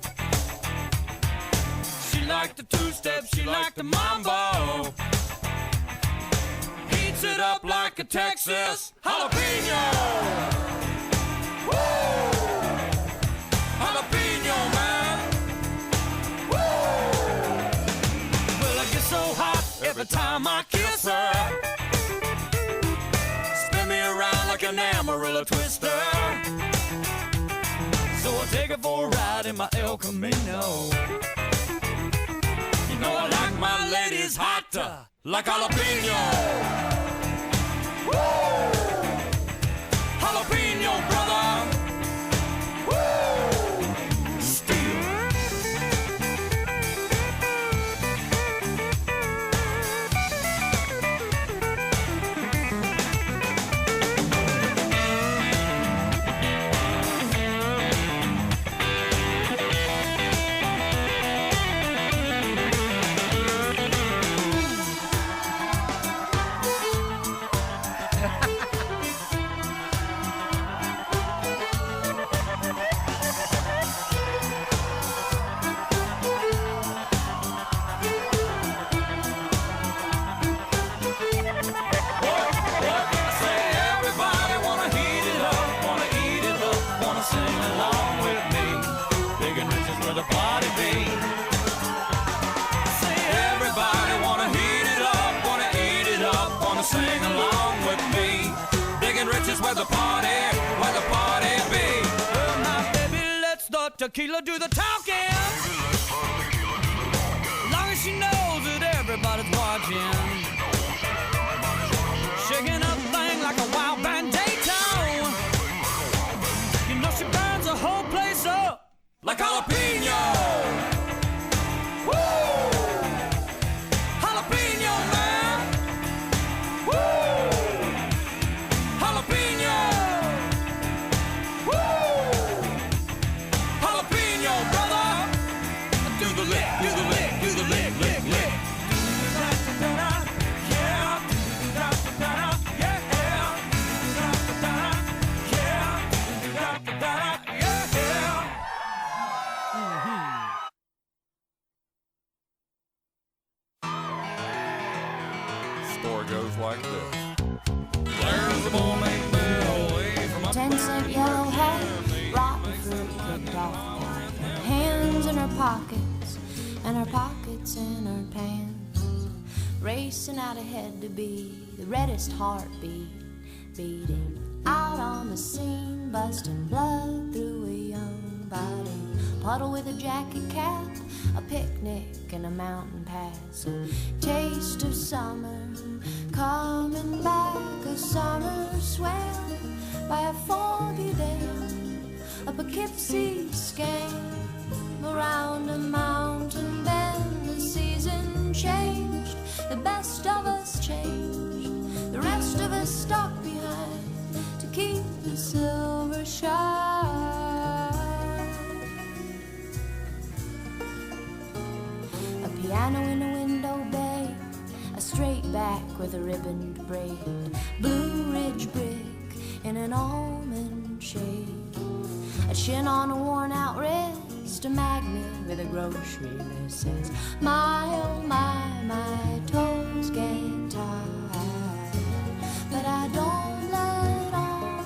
[SPEAKER 1] She liked the two-step, she liked the mambo. Heats it up like a Texas jalapeno. Woo! Jalapeno, man. Woo! Well, I get so hot every time I kiss her. Spin me around like an Amarillo twister. So I take her for a ride in my El Camino. You know I like my ladies hot, like jalapeno. Woo! Jalapeno, brother. Woo! Steel. where the party be. Well, now, baby, let's start tequila, do the talking. Long as she knows that everybody's watching. Shaking up thing like a wild bandito. You know she burns the whole place up like jalapeno. Woo! Jalapeno, man. Woo! Jalapeno. Woo! Jalapeno, brother. Do the lick, do the lick, do the lick, lick, lick.
[SPEAKER 13] Story goes like this. There's a bull named Bill, he's from up
[SPEAKER 14] 10-cent yellow hat, rotten fruit cooked off the pack. Hands in her pockets, and her pockets in her pants. Racing out ahead to be the reddest heartbeat, beating out on the scene, busting blood through a young body. Puddle with a jacket cap, a picnic and a mountain pass. A taste of summer, coming back, a summer swell by a foggy day. A Poughkeepsie skank around a mountain bend. The season changed, the best of us changed. The rest of us stuck behind to keep the silver shine. A piano in a window bay, a straight back with a ribboned braid, Blue Ridge brick in an almond shade, a chin on a worn out wrist, a magnet with a grocery list says, my oh my toes get tired, but I don't let on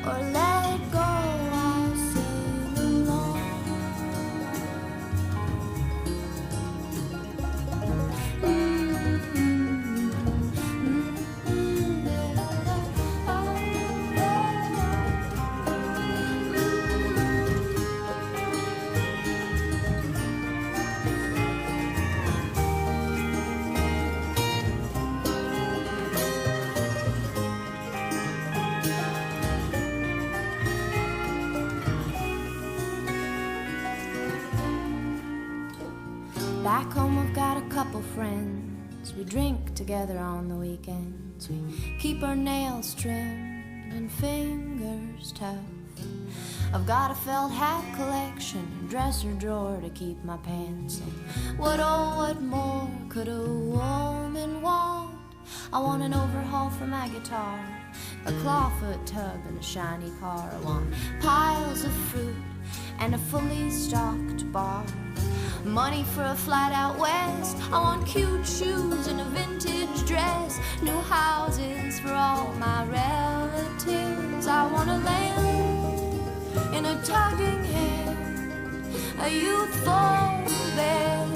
[SPEAKER 14] or let go. I sing along. Back home I've got a couple friends. We drink together on the weekends. We keep our nails trimmed and fingers tough. I've got a felt hat collection, dresser drawer to keep my pants in. What more could a woman want? I want an overhaul for my guitar, a clawfoot tub and a shiny car. I want piles of fruit and a fully stocked bar. Money for a flight out west. I want cute shoes and a vintage dress. New houses for all my relatives. I want a land in a tugging hand, a youthful bed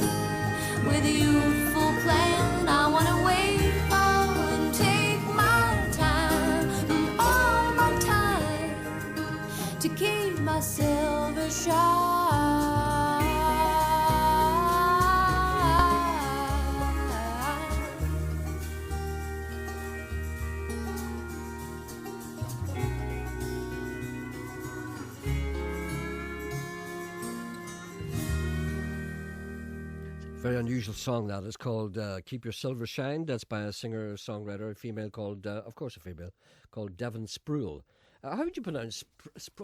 [SPEAKER 14] with a youthful plan. I want to wait up and take my time, all my time, to keep my silver shine.
[SPEAKER 2] Very unusual song that is called Keep Your Silver Shine. That's by a singer-songwriter, a female called, of course a female, called Devon Spruill. How would you pronounce,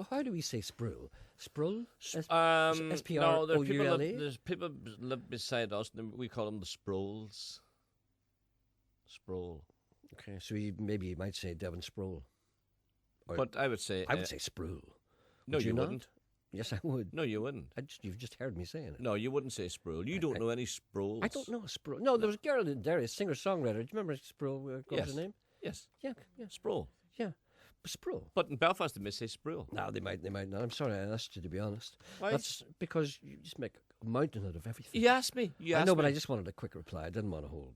[SPEAKER 2] how do we say Spruill? Spruill? S-P-R-O-U-L-E?
[SPEAKER 3] No, there's people live beside us, and we call them the Sproulls. Sproul.
[SPEAKER 2] Okay, so maybe you might say Devon Spruill.
[SPEAKER 3] But I would say...
[SPEAKER 2] I would say Spruill.
[SPEAKER 3] No, you wouldn't.
[SPEAKER 2] Yes, I would.
[SPEAKER 3] No, you wouldn't.
[SPEAKER 2] You've just heard me saying it.
[SPEAKER 3] No, you wouldn't say Spruill. You don't know any Sprulls.
[SPEAKER 2] I don't know a Spruill. No, there was a girl in Derry, a singer-songwriter. Do you remember Spruill?
[SPEAKER 3] Yes.
[SPEAKER 2] Her name?
[SPEAKER 3] Yes.
[SPEAKER 2] Yeah.
[SPEAKER 3] Spruill.
[SPEAKER 2] Yeah. Spruill.
[SPEAKER 3] But in Belfast, they may say Spruill.
[SPEAKER 2] No, they might not. I'm sorry I asked you, to be honest.
[SPEAKER 3] Why?
[SPEAKER 2] That's because you just make a mountain out of everything.
[SPEAKER 3] You asked me.
[SPEAKER 2] I know, but I just wanted a quick reply. I didn't want a whole,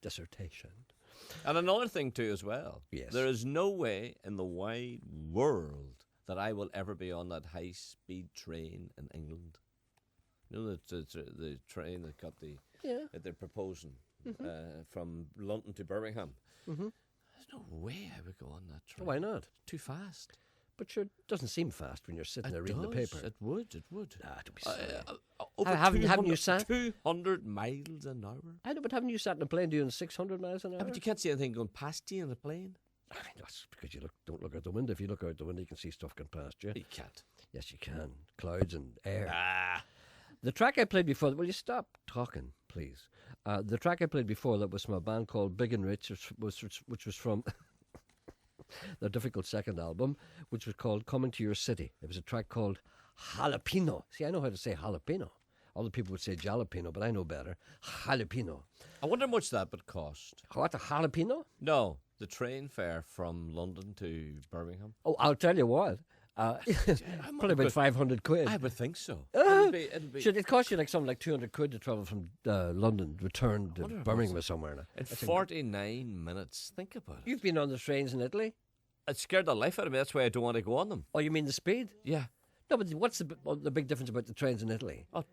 [SPEAKER 2] dissertation.
[SPEAKER 3] And another thing too, as well.
[SPEAKER 2] Yes.
[SPEAKER 3] There is no way in the wide world that I will ever be on that high-speed train in England. You know the train that got that they're proposing from London to Birmingham.
[SPEAKER 2] Mm-hmm.
[SPEAKER 3] There's no way I would go on that train.
[SPEAKER 2] Why not?
[SPEAKER 3] Too fast.
[SPEAKER 2] But sure, it doesn't seem fast when you're sitting there reading the paper.
[SPEAKER 3] It would.
[SPEAKER 2] Don't be silly.
[SPEAKER 3] Over
[SPEAKER 2] haven't you sat?
[SPEAKER 3] 200 miles an hour.
[SPEAKER 2] I know, but haven't you sat in a plane doing 600 miles an hour?
[SPEAKER 3] But you can't see anything going past you in a plane.
[SPEAKER 2] I mean, that's because you don't look out the window. If you look out the window, you can see stuff going past you.
[SPEAKER 3] You can't.
[SPEAKER 2] Yes, you can. Clouds and air.
[SPEAKER 3] Ah.
[SPEAKER 2] The track I played before... Will you stop talking, please? The track I played before that was from a band called Big and Rich, which was from... their difficult second album, which was called Coming to Your City. There was a track called Jalapeno. See, I know how to say jalapeno. Other people would say jalapeno, but I know better. Jalapeno.
[SPEAKER 3] I wonder how much that would cost.
[SPEAKER 2] What, a jalapeno?
[SPEAKER 3] No, the train fare from London to Birmingham.
[SPEAKER 2] Oh, I'll tell you what. Probably about 500 quid.
[SPEAKER 3] I would think so.
[SPEAKER 2] It'll be... Should it cost you like something like 200 quid to travel from London, return to Birmingham or somewhere now?
[SPEAKER 3] In 49 minutes. Think about it.
[SPEAKER 2] You've been on the trains in Italy?
[SPEAKER 3] It scared the life out of me. That's why I don't want to go on them.
[SPEAKER 2] Oh, you mean the speed?
[SPEAKER 3] Yeah.
[SPEAKER 2] No, but what's the big difference about the trains in Italy?
[SPEAKER 3] Oh,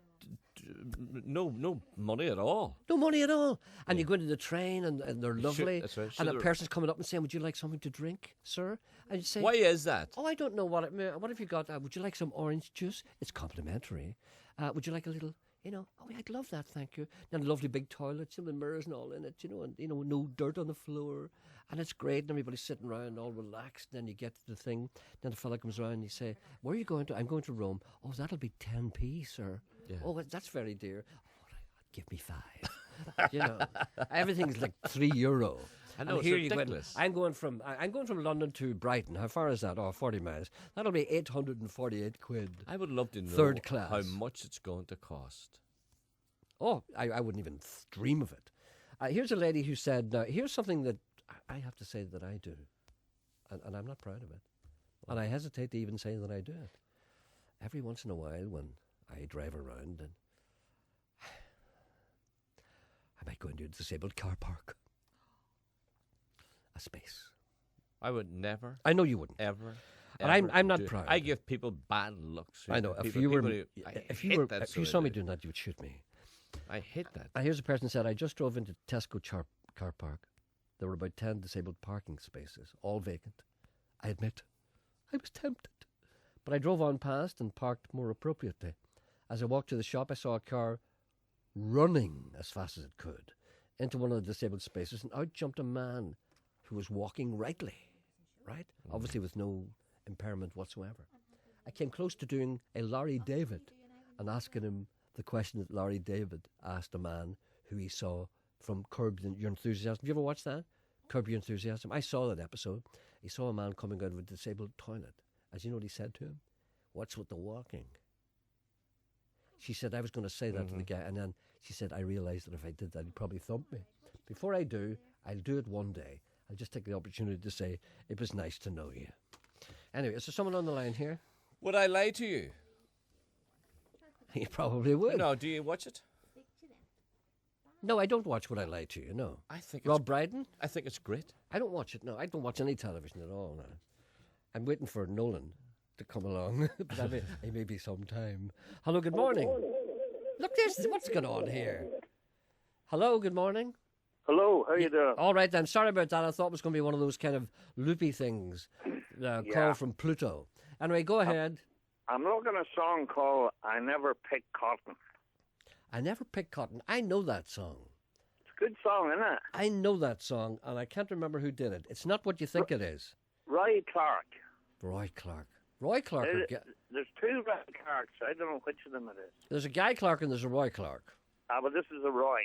[SPEAKER 3] no money at all.
[SPEAKER 2] No money at all. And you go into the train and they're lovely.
[SPEAKER 3] That's right.
[SPEAKER 2] And a person's coming up and saying, "Would you like something to drink, sir?" And you say,
[SPEAKER 3] "Why is that?"
[SPEAKER 2] "Oh, I don't know what have you got? Would you like some orange juice? It's complimentary. Would you like a little, oh, I'd love that, thank you." And lovely big toilets, with mirrors and all in it, and no dirt on the floor. And it's great, and everybody's sitting around all relaxed. And then you get to the thing, then the fella comes around and you say, "Where are you going to?" "I'm going to Rome." "Oh, that'll be 10p, sir."
[SPEAKER 3] Yeah.
[SPEAKER 2] "Oh, that's very dear." "Oh, give me 5." Everything's like €3.
[SPEAKER 3] I know,
[SPEAKER 2] and
[SPEAKER 3] it's
[SPEAKER 2] here
[SPEAKER 3] ridiculous.
[SPEAKER 2] I'm going from London to Brighton. How far is that? Oh, 40 miles. That'll be 848 quid.
[SPEAKER 3] I would love to know
[SPEAKER 2] third class.
[SPEAKER 3] how much it's going to cost.
[SPEAKER 2] Oh, I wouldn't even dream of it. Here's a lady who said, here's something that I have to say that I do. And I'm not proud of it. And I hesitate to even say that I do it. Every once in a while when I drive around and I might go into a disabled car park. A space.
[SPEAKER 3] I would never.
[SPEAKER 2] I know you wouldn't.
[SPEAKER 3] Ever.
[SPEAKER 2] And I'm not
[SPEAKER 3] do it.
[SPEAKER 2] proud.
[SPEAKER 3] I give people bad looks.
[SPEAKER 2] I know. If you saw me doing that, you would shoot me.
[SPEAKER 3] I hate that.
[SPEAKER 2] And here's a person who said, "I just drove into Tesco car park. There were about 10 disabled parking spaces, all vacant. I admit, I was tempted. But I drove on past and parked more appropriately. As I walked to the shop, I saw a car running as fast as it could into one of the disabled spaces, and out jumped a man who was walking rightly, right? Obviously with no impairment whatsoever. I came close to doing a Larry David and asking him the question that Larry David asked a man who he saw from Curb Your Enthusiasm. Have you ever watched that? Curb Your Enthusiasm. I saw that episode. He saw a man coming out of a disabled toilet. As you know what he said to him? "What's with the walking?" She said, I was going to say that to the guy, and then she said, I realised that if I did that, he'd probably thump me. Before I do, I'll do it one day. I'll just take the opportunity to say, it was nice to know you. Anyway, is there someone on the line here?
[SPEAKER 3] Would I lie to you?
[SPEAKER 2] You probably would.
[SPEAKER 3] No, do you watch it?
[SPEAKER 2] No, I don't watch Would I Lie to You, no.
[SPEAKER 3] I think
[SPEAKER 2] Rob Brydon?
[SPEAKER 3] I think it's great.
[SPEAKER 2] I don't watch it, no. I don't watch any television at all, no. I'm waiting for Nolan to come along. But it may be some time. Hello, good morning. Look, what's going on here? Hello, good morning.
[SPEAKER 15] Hello, how you doing?
[SPEAKER 2] All right, then. Sorry about that. I thought it was going to be one of those kind of loopy things. Call from Pluto. Anyway, go ahead.
[SPEAKER 15] I'm looking at a song called I Never Pick Cotton.
[SPEAKER 2] I Never Pick Cotton. I know that song.
[SPEAKER 15] It's a good song, isn't it?
[SPEAKER 2] I know that song, and I can't remember who did it. It's not what you think it is.
[SPEAKER 15] Roy Clark.
[SPEAKER 2] Roy Clark. Roy Clark.
[SPEAKER 15] There's two Roy Clarks. I don't know which of them it is.
[SPEAKER 2] There's a Guy Clark and there's a Roy Clark.
[SPEAKER 15] But this is a Roy.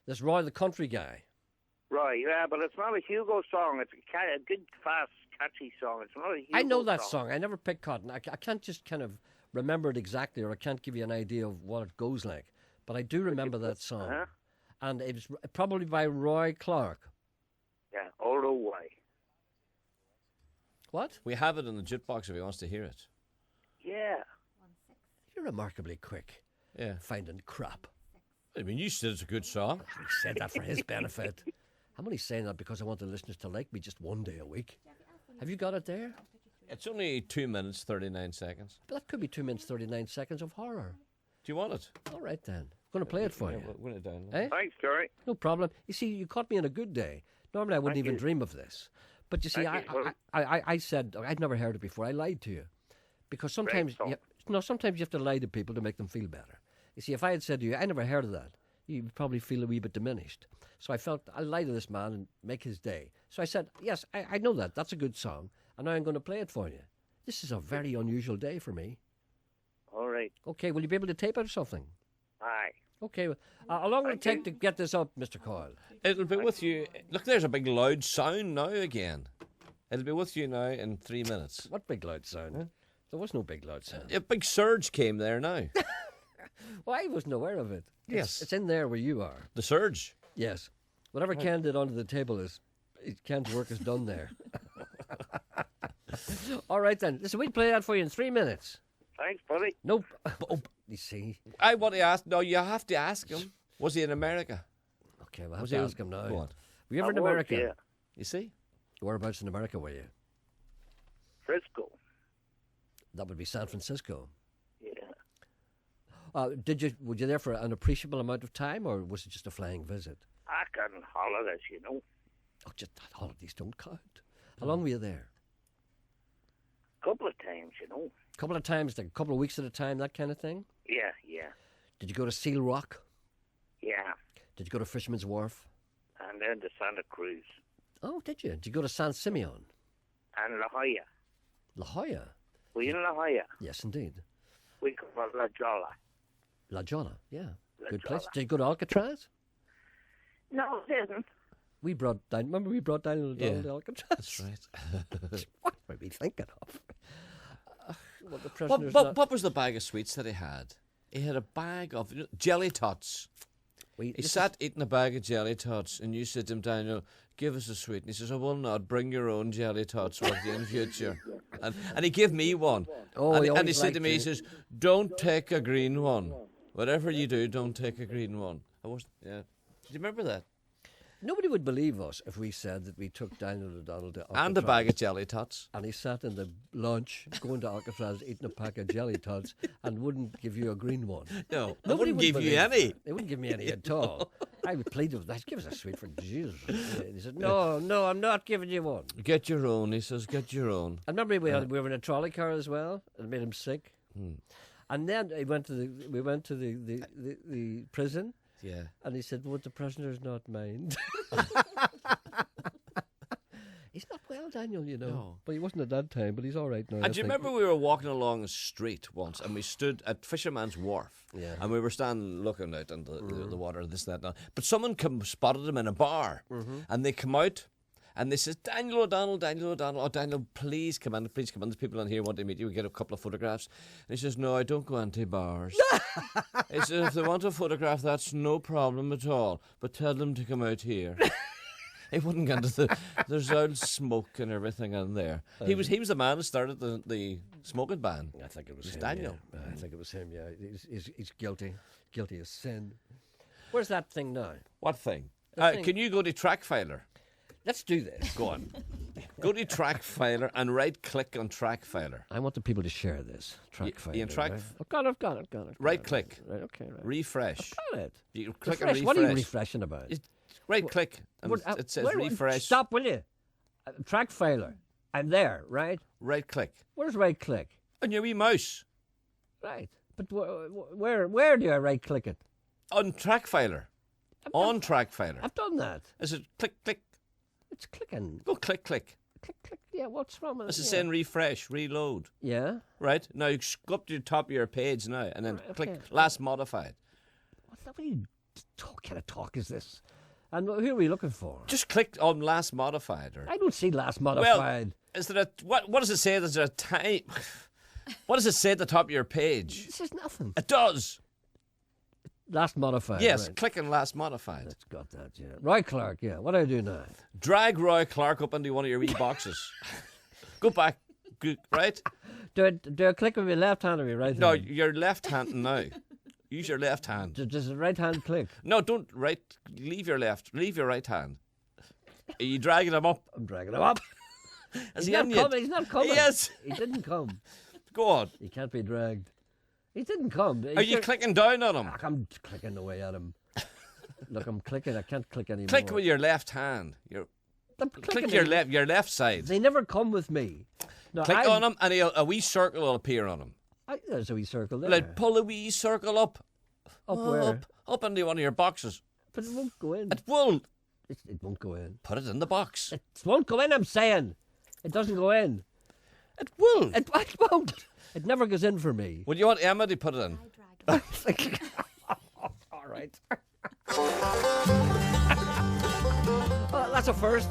[SPEAKER 2] There's Roy the country guy.
[SPEAKER 15] Roy, yeah, but it's not a Hugo song. It's a good, fast, catchy song. It's not a Hugo
[SPEAKER 2] I know that song. I Never Pick Cotton. I can't just kind of remember it exactly, or I can't give you an idea of what it goes like. But I do remember that song.
[SPEAKER 15] Uh-huh.
[SPEAKER 2] And it was probably by Roy Clark.
[SPEAKER 15] Yeah, Roy.
[SPEAKER 2] What?
[SPEAKER 3] We have it in the jukebox if he wants to hear it.
[SPEAKER 15] Yeah.
[SPEAKER 2] You're remarkably quick.
[SPEAKER 3] Yeah.
[SPEAKER 2] Finding crap.
[SPEAKER 3] I mean, you said it's a good song.
[SPEAKER 2] He said that for his benefit. I'm only saying that because I want the listeners to like me just one day a week. Have you got it there?
[SPEAKER 3] It's only 2 minutes, 39 seconds.
[SPEAKER 2] But that could be 2 minutes, 39 seconds of horror.
[SPEAKER 3] Do you want it?
[SPEAKER 2] All right, then. I'm going to play it for you.
[SPEAKER 3] We'll it down.
[SPEAKER 2] Eh?
[SPEAKER 15] Thanks, Gerry.
[SPEAKER 2] No problem. You see, you caught me on a good day. Normally, I wouldn't
[SPEAKER 15] Thank
[SPEAKER 2] even
[SPEAKER 15] you.
[SPEAKER 2] dream of this. But you see, I said I'd never heard it before. I lied to you. Because sometimes, sometimes you have to lie to people to make them feel better. You see, if I had said to you, I never heard of that, you'd probably feel a wee bit diminished. So I felt I'll lie to this man and make his day. So I said, yes, I know that. That's a good song. And now I'm going to play it for you. This is a very unusual day for me.
[SPEAKER 15] All right.
[SPEAKER 2] Okay, will you be able to tape it or something?
[SPEAKER 15] Aye.
[SPEAKER 2] Okay, how long will it take to get this up, Mr. Coyle?
[SPEAKER 3] It'll be with you. Look, there's a big loud sound now again. It'll be with you now in 3 minutes.
[SPEAKER 2] What big loud sound? Huh? There was no big loud sound.
[SPEAKER 3] A big surge came there now.
[SPEAKER 2] Well, I wasn't aware of it.
[SPEAKER 3] Yes.
[SPEAKER 2] It's in there where you are.
[SPEAKER 3] The surge?
[SPEAKER 2] Yes. Whatever Ken did under the table Ken's work is done there. All right, then. Listen, we'll play that for you in 3 minutes.
[SPEAKER 15] Thanks, buddy.
[SPEAKER 2] Nope. You see.
[SPEAKER 3] I want to ask. No, you have to ask him. Was he in America?
[SPEAKER 2] Okay, we'll have to ask him now.
[SPEAKER 3] What?
[SPEAKER 2] Were you ever in America?
[SPEAKER 15] Yeah.
[SPEAKER 3] You see?
[SPEAKER 2] Whereabouts in America were you?
[SPEAKER 15] Frisco.
[SPEAKER 2] That would be San Francisco.
[SPEAKER 15] Yeah.
[SPEAKER 2] Were you there for an appreciable amount of time, or was it just a flying visit?
[SPEAKER 15] I got on holidays,
[SPEAKER 2] Oh, just holidays don't count. How long were you there?
[SPEAKER 15] Couple of times,
[SPEAKER 2] Couple of times, like a couple of weeks at a time, that kind of thing?
[SPEAKER 15] Yeah.
[SPEAKER 2] Did you go to Seal Rock?
[SPEAKER 15] Yeah.
[SPEAKER 2] Did you go to Fisherman's Wharf?
[SPEAKER 15] And then to Santa Cruz.
[SPEAKER 2] Oh, did you? Did you go to San Simeon?
[SPEAKER 15] And La Jolla.
[SPEAKER 2] La Jolla?
[SPEAKER 15] Were you in La Jolla?
[SPEAKER 2] Yes, indeed.
[SPEAKER 15] We come from La Jolla.
[SPEAKER 2] La Jolla, yeah.
[SPEAKER 15] La
[SPEAKER 2] Good place.
[SPEAKER 15] Jolla.
[SPEAKER 2] Did you go to Alcatraz?
[SPEAKER 15] No, it isn't.
[SPEAKER 2] Remember we brought down to Alcatraz?
[SPEAKER 3] That's right.
[SPEAKER 2] What were we thinking of?
[SPEAKER 3] What was the bag of sweets that he had? He had a bag of jelly tots. He sat eating a bag of jelly tots, and you said to him, Daniel, give us a sweet. And he says, I will not. Bring your own jelly tots with you in future. And he gave me one.
[SPEAKER 2] Oh,
[SPEAKER 3] and he said to me, he says, don't take a green one. Whatever you do, don't take a green one. Do you remember that?
[SPEAKER 2] Nobody would believe us if we said that we took Daniel O'Donnell to Alcatraz.
[SPEAKER 3] And a bag of jelly tots.
[SPEAKER 2] And he sat in the lunch, going to Alcatraz, eating a pack of jelly tots, and wouldn't give you a green one.
[SPEAKER 3] No,
[SPEAKER 2] Nobody
[SPEAKER 3] wouldn't give you any.
[SPEAKER 2] They wouldn't give me any at all. I would plead with that. Give us a sweet for Jesus. He said, no, I'm not giving you one.
[SPEAKER 3] Get your own, he says, get your own.
[SPEAKER 2] And remember we were in a trolley car as well, and it made him sick. And then we went to the prison.
[SPEAKER 3] Yeah.
[SPEAKER 2] And he said, would the prisoners not mind? He's not well, Daniel,
[SPEAKER 3] No.
[SPEAKER 2] But he wasn't at that time, but he's all right now.
[SPEAKER 3] And do you remember we were walking along the street once, and we stood at Fisherman's Wharf, and we were standing looking out on the water, this, that, and that. But someone spotted him in a bar, and they come out, and they says, Daniel O'Donnell, oh, Daniel, please come in, there's people in here want to meet you, we get a couple of photographs. And he says, no, I don't go into bars. He says, if they want a photograph, that's no problem at all, but tell them to come out here. He wouldn't get into there's old smoke and everything in there. He was the man who started the smoking ban.
[SPEAKER 2] I think it was him,
[SPEAKER 3] Daniel.
[SPEAKER 2] Yeah. I think it was him, yeah. He's guilty of sin. Where's that thing now?
[SPEAKER 3] What thing?
[SPEAKER 2] Thing.
[SPEAKER 3] Can you go to Trackfiler?
[SPEAKER 2] Let's do this.
[SPEAKER 3] Go on. Go to Trackfiler and right-click on Trackfiler.
[SPEAKER 2] I want the people to share this. Trackfiler.
[SPEAKER 3] Ian,
[SPEAKER 2] I've got it.
[SPEAKER 3] Right-click.
[SPEAKER 2] Right, okay, right.
[SPEAKER 3] Refresh.
[SPEAKER 2] I've got it.
[SPEAKER 3] You click
[SPEAKER 2] refresh.
[SPEAKER 3] on refresh.
[SPEAKER 2] What are you refreshing about?
[SPEAKER 3] Right-click, and it says refresh.
[SPEAKER 2] Stop, will you? Trackfiler. I'm there, right?
[SPEAKER 3] Right-click.
[SPEAKER 2] Where's right-click?
[SPEAKER 3] On your wee mouse.
[SPEAKER 2] Right. But where do I right-click it?
[SPEAKER 3] On Trackfiler. On Trackfiler.
[SPEAKER 2] I've done that.
[SPEAKER 3] Is it click, click?
[SPEAKER 2] It's clicking.
[SPEAKER 3] Go click, click.
[SPEAKER 2] Click. Yeah, what's wrong with it?
[SPEAKER 3] This is saying refresh, reload.
[SPEAKER 2] Yeah.
[SPEAKER 3] Right? Now you go up to the top of your page now and then click
[SPEAKER 2] okay.
[SPEAKER 3] last modified.
[SPEAKER 2] What kind of talk is this? And who are we looking for?
[SPEAKER 3] Just click on last modified.
[SPEAKER 2] I don't see last modified.
[SPEAKER 3] Well, is there what does it say? Is there a time? What does it say at the top of your page?
[SPEAKER 2] This is nothing.
[SPEAKER 3] It does.
[SPEAKER 2] Last modified.
[SPEAKER 3] Yes,
[SPEAKER 2] right.
[SPEAKER 3] click on last modified.
[SPEAKER 2] That's got that, yeah. Roy Clark, yeah. What do I do now?
[SPEAKER 3] Drag Roy Clark up into one of your wee boxes. Go back, right?
[SPEAKER 2] Do I click with my left hand or my right hand?
[SPEAKER 3] No, your left hand now. Use your left hand.
[SPEAKER 2] Does the right hand click?
[SPEAKER 3] No, don't right. Leave your left. Leave your right hand. Are you dragging him up?
[SPEAKER 2] I'm dragging him up.
[SPEAKER 3] Is
[SPEAKER 2] He's not coming. He's not coming.
[SPEAKER 3] Yes.
[SPEAKER 2] He didn't come.
[SPEAKER 3] Go on.
[SPEAKER 2] He can't be dragged. He didn't come.
[SPEAKER 3] Are you clicking down on him?
[SPEAKER 2] I'm clicking away at him. Look, I'm clicking. I can't click anymore.
[SPEAKER 3] Click with your left hand. Click your left side.
[SPEAKER 2] They never come with me. No,
[SPEAKER 3] Click on him, and a wee circle will appear on him.
[SPEAKER 2] There's a wee circle there.
[SPEAKER 3] Like, pull a wee circle up.
[SPEAKER 2] Up where?
[SPEAKER 3] Up into one of your boxes.
[SPEAKER 2] But it won't go in.
[SPEAKER 3] It won't.
[SPEAKER 2] It won't go in.
[SPEAKER 3] Put it in the box.
[SPEAKER 2] It won't go in, I'm saying. It doesn't go in.
[SPEAKER 3] It will.
[SPEAKER 2] It won't. It never goes in for me.
[SPEAKER 3] Would you want Emma to put it in?
[SPEAKER 2] All right. Well, that's a first.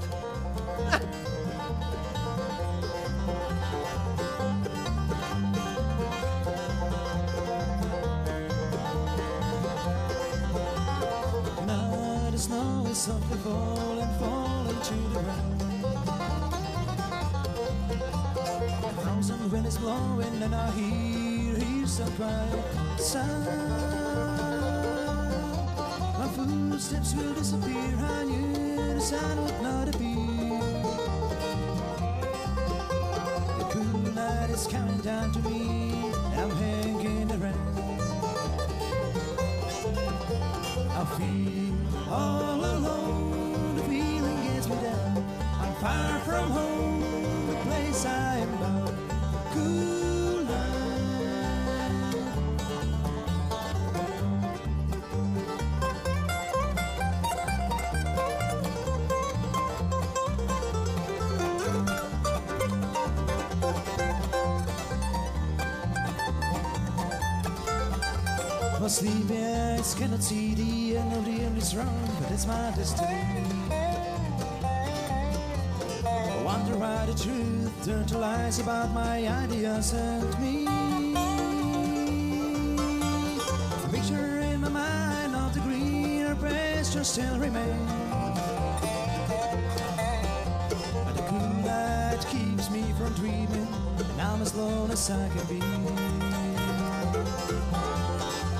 [SPEAKER 5] Now the snow is softly falling to the ground. The frozen wind is blowing and I hear some quiet sound. My footsteps will disappear, I knew the sound would not appear. The cool night is coming down to me, and I'm hanging around. I feel all alone, the feeling gets me down. I'm far from home, the place I am bound. Cool night. My sleepy eyes cannot see the end of the endless road, but it's my destiny. I wonder why the truth turned to lies about my ideas and me. A picture in my mind of the greener pasture still remains. But the cool night keeps me from dreaming, and I'm as lone as I can be.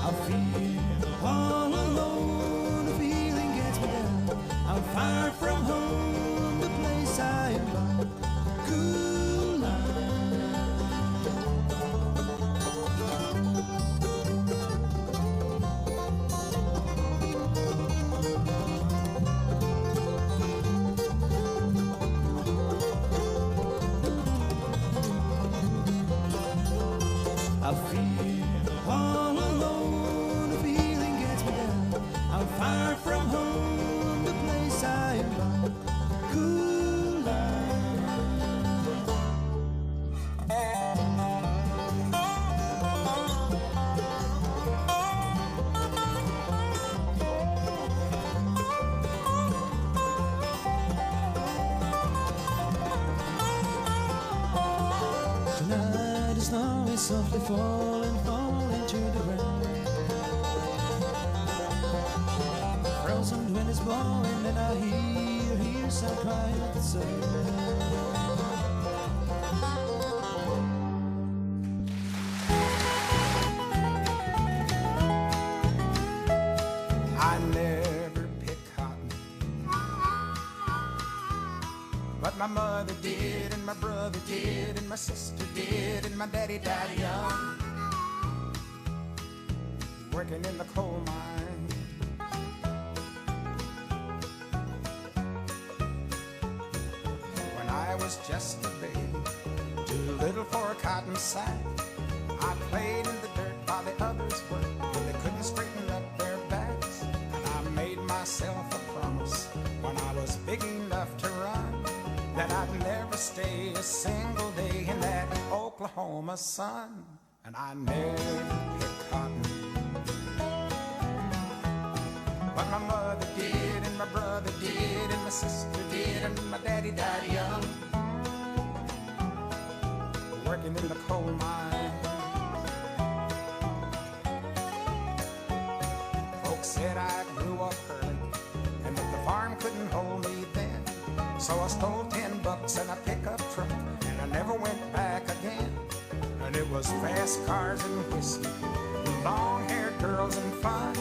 [SPEAKER 5] I feel all alone, the feeling gets me down. I'm far from home, the place I am bound. Cool I feel all alone, the feeling gets me down. I'm far from home, the place I am bound. Cool Tonight the snow is softly falling to the ground. Frozen wind is blowing and I hear some quiet sound.
[SPEAKER 16] I never pick cotton, but my mother did, and my brother did, and my sister did, and my daddy died young, working in the coal mine. When I was just a baby, too little for a cotton sack, I played in the dirt while the others worked, and they couldn't straighten up their backs. And I made myself a promise when I was big enough to run, that I'd never stay a single day in that Oklahoma sun. And I never picked cotton, but my mother did, and my brother did, and my sister did, and my daddy died young, working in the coal mine. Folks said I grew up early, and that the farm couldn't hold me then. So I stole $10 in a pickup truck, and I never went back again. And it was fast cars and whiskey, long-haired girls and fun.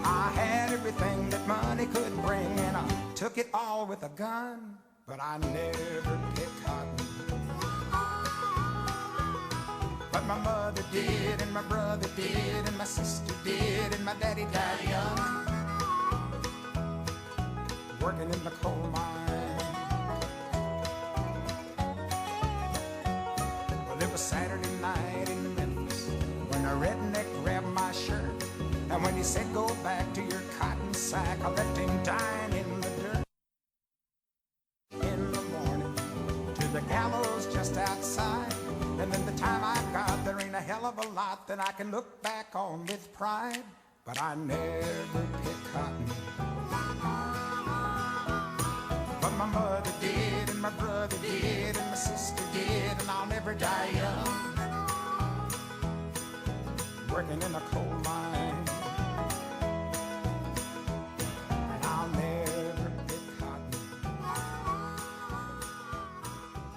[SPEAKER 16] I had everything that money could bring, and I took it all with a gun, but I never picked cotton. But my mother did, and my brother did, and my sister did, and my daddy died young, working in the coal mine. Well, it was Saturday night in Memphis when a redneck grabbed my shirt, and when he said, go back to your cotton sack, I left him dying in the dirt. In the morning, to the gallows just outside, and then the time I got, there ain't a hell of a lot that I can look back on with pride. But I never picked cotton. But my mother did, and my brother did, and my sister did, and I'll never die young, working in a coal mine. And I'll never pick cotton.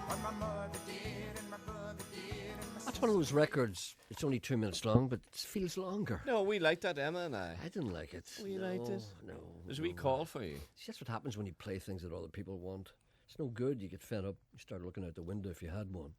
[SPEAKER 16] But my mother did, and my brother did, and my
[SPEAKER 2] That's one of those records, it's only 2 minutes long, but it feels longer.
[SPEAKER 3] No, we liked that, Emma and I.
[SPEAKER 2] I didn't like it.
[SPEAKER 3] We liked it.
[SPEAKER 2] No.
[SPEAKER 3] There's a wee call for you.
[SPEAKER 2] See, that's what happens when you play things that other people want. It's no good. You get fed up. You start looking out the window if you had one.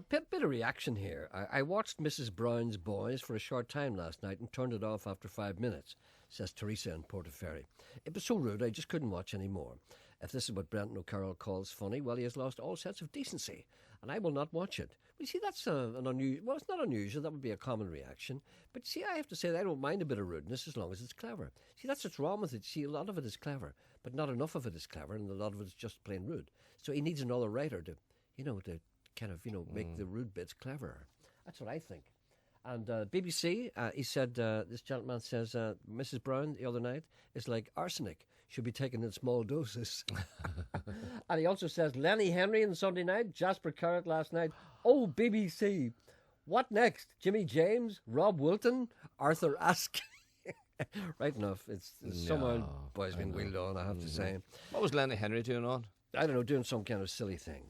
[SPEAKER 2] Bit of reaction here. I watched Mrs. Brown's Boys for a short time last night and turned it off after 5 minutes, says Teresa in Portaferry. It was so rude I just couldn't watch any more. If this is what Brenton O'Carroll calls funny, well, he has lost all sense of decency, and I will not watch it. Well, you see, that's an unusual... Well, it's not unusual. That would be a common reaction. But see, I have to say that I don't mind a bit of rudeness as long as it's clever. See, that's what's wrong with it. See, a lot of it is clever, but not enough of it is clever, and a lot of it is just plain rude. So he needs another writer to, to kind of, make the rude bits cleverer. That's what I think. And BBC, he said, this gentleman says, Mrs. Brown the other night is like arsenic, should be taken in small doses. And he also says, Lenny Henry on Sunday night, Jasper Carrott last night. Oh, BBC, what next? Jimmy James, Rob Wilton, Arthur Ask. Right enough. It's somehow boys been wheeled on, I have to say.
[SPEAKER 3] What was Lenny Henry doing on?
[SPEAKER 2] I don't know, doing some kind of silly thing.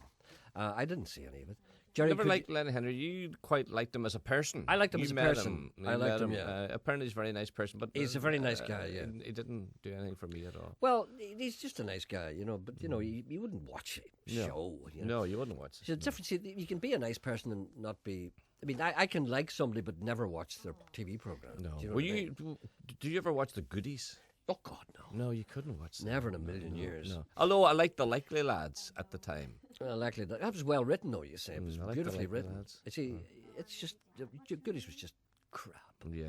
[SPEAKER 2] I didn't see any of it. Gerry,
[SPEAKER 3] never liked Lenny Henry. You quite liked him as a person.
[SPEAKER 2] I liked him as a person. I liked him, yeah.
[SPEAKER 3] Apparently he's a very nice person. But
[SPEAKER 2] he's a very nice guy, yeah.
[SPEAKER 3] He didn't do anything for me at all.
[SPEAKER 2] Well, he's just a nice guy, but, you wouldn't watch a show.
[SPEAKER 3] No, you wouldn't watch it.
[SPEAKER 2] So the difference, you can be a nice person and not be... I mean, I can like somebody but never watch their TV program.
[SPEAKER 3] No.
[SPEAKER 2] Do you know
[SPEAKER 3] do you ever watch The Goodies?
[SPEAKER 2] Oh, God, no.
[SPEAKER 3] No, you couldn't watch that.
[SPEAKER 2] Never in a million years.
[SPEAKER 3] No. Although I liked The Likely Lads at the time.
[SPEAKER 2] Well, likely that was well written, though. You say it was beautifully written.
[SPEAKER 3] Lads.
[SPEAKER 2] It's just Goodies was just crap.
[SPEAKER 3] Yeah.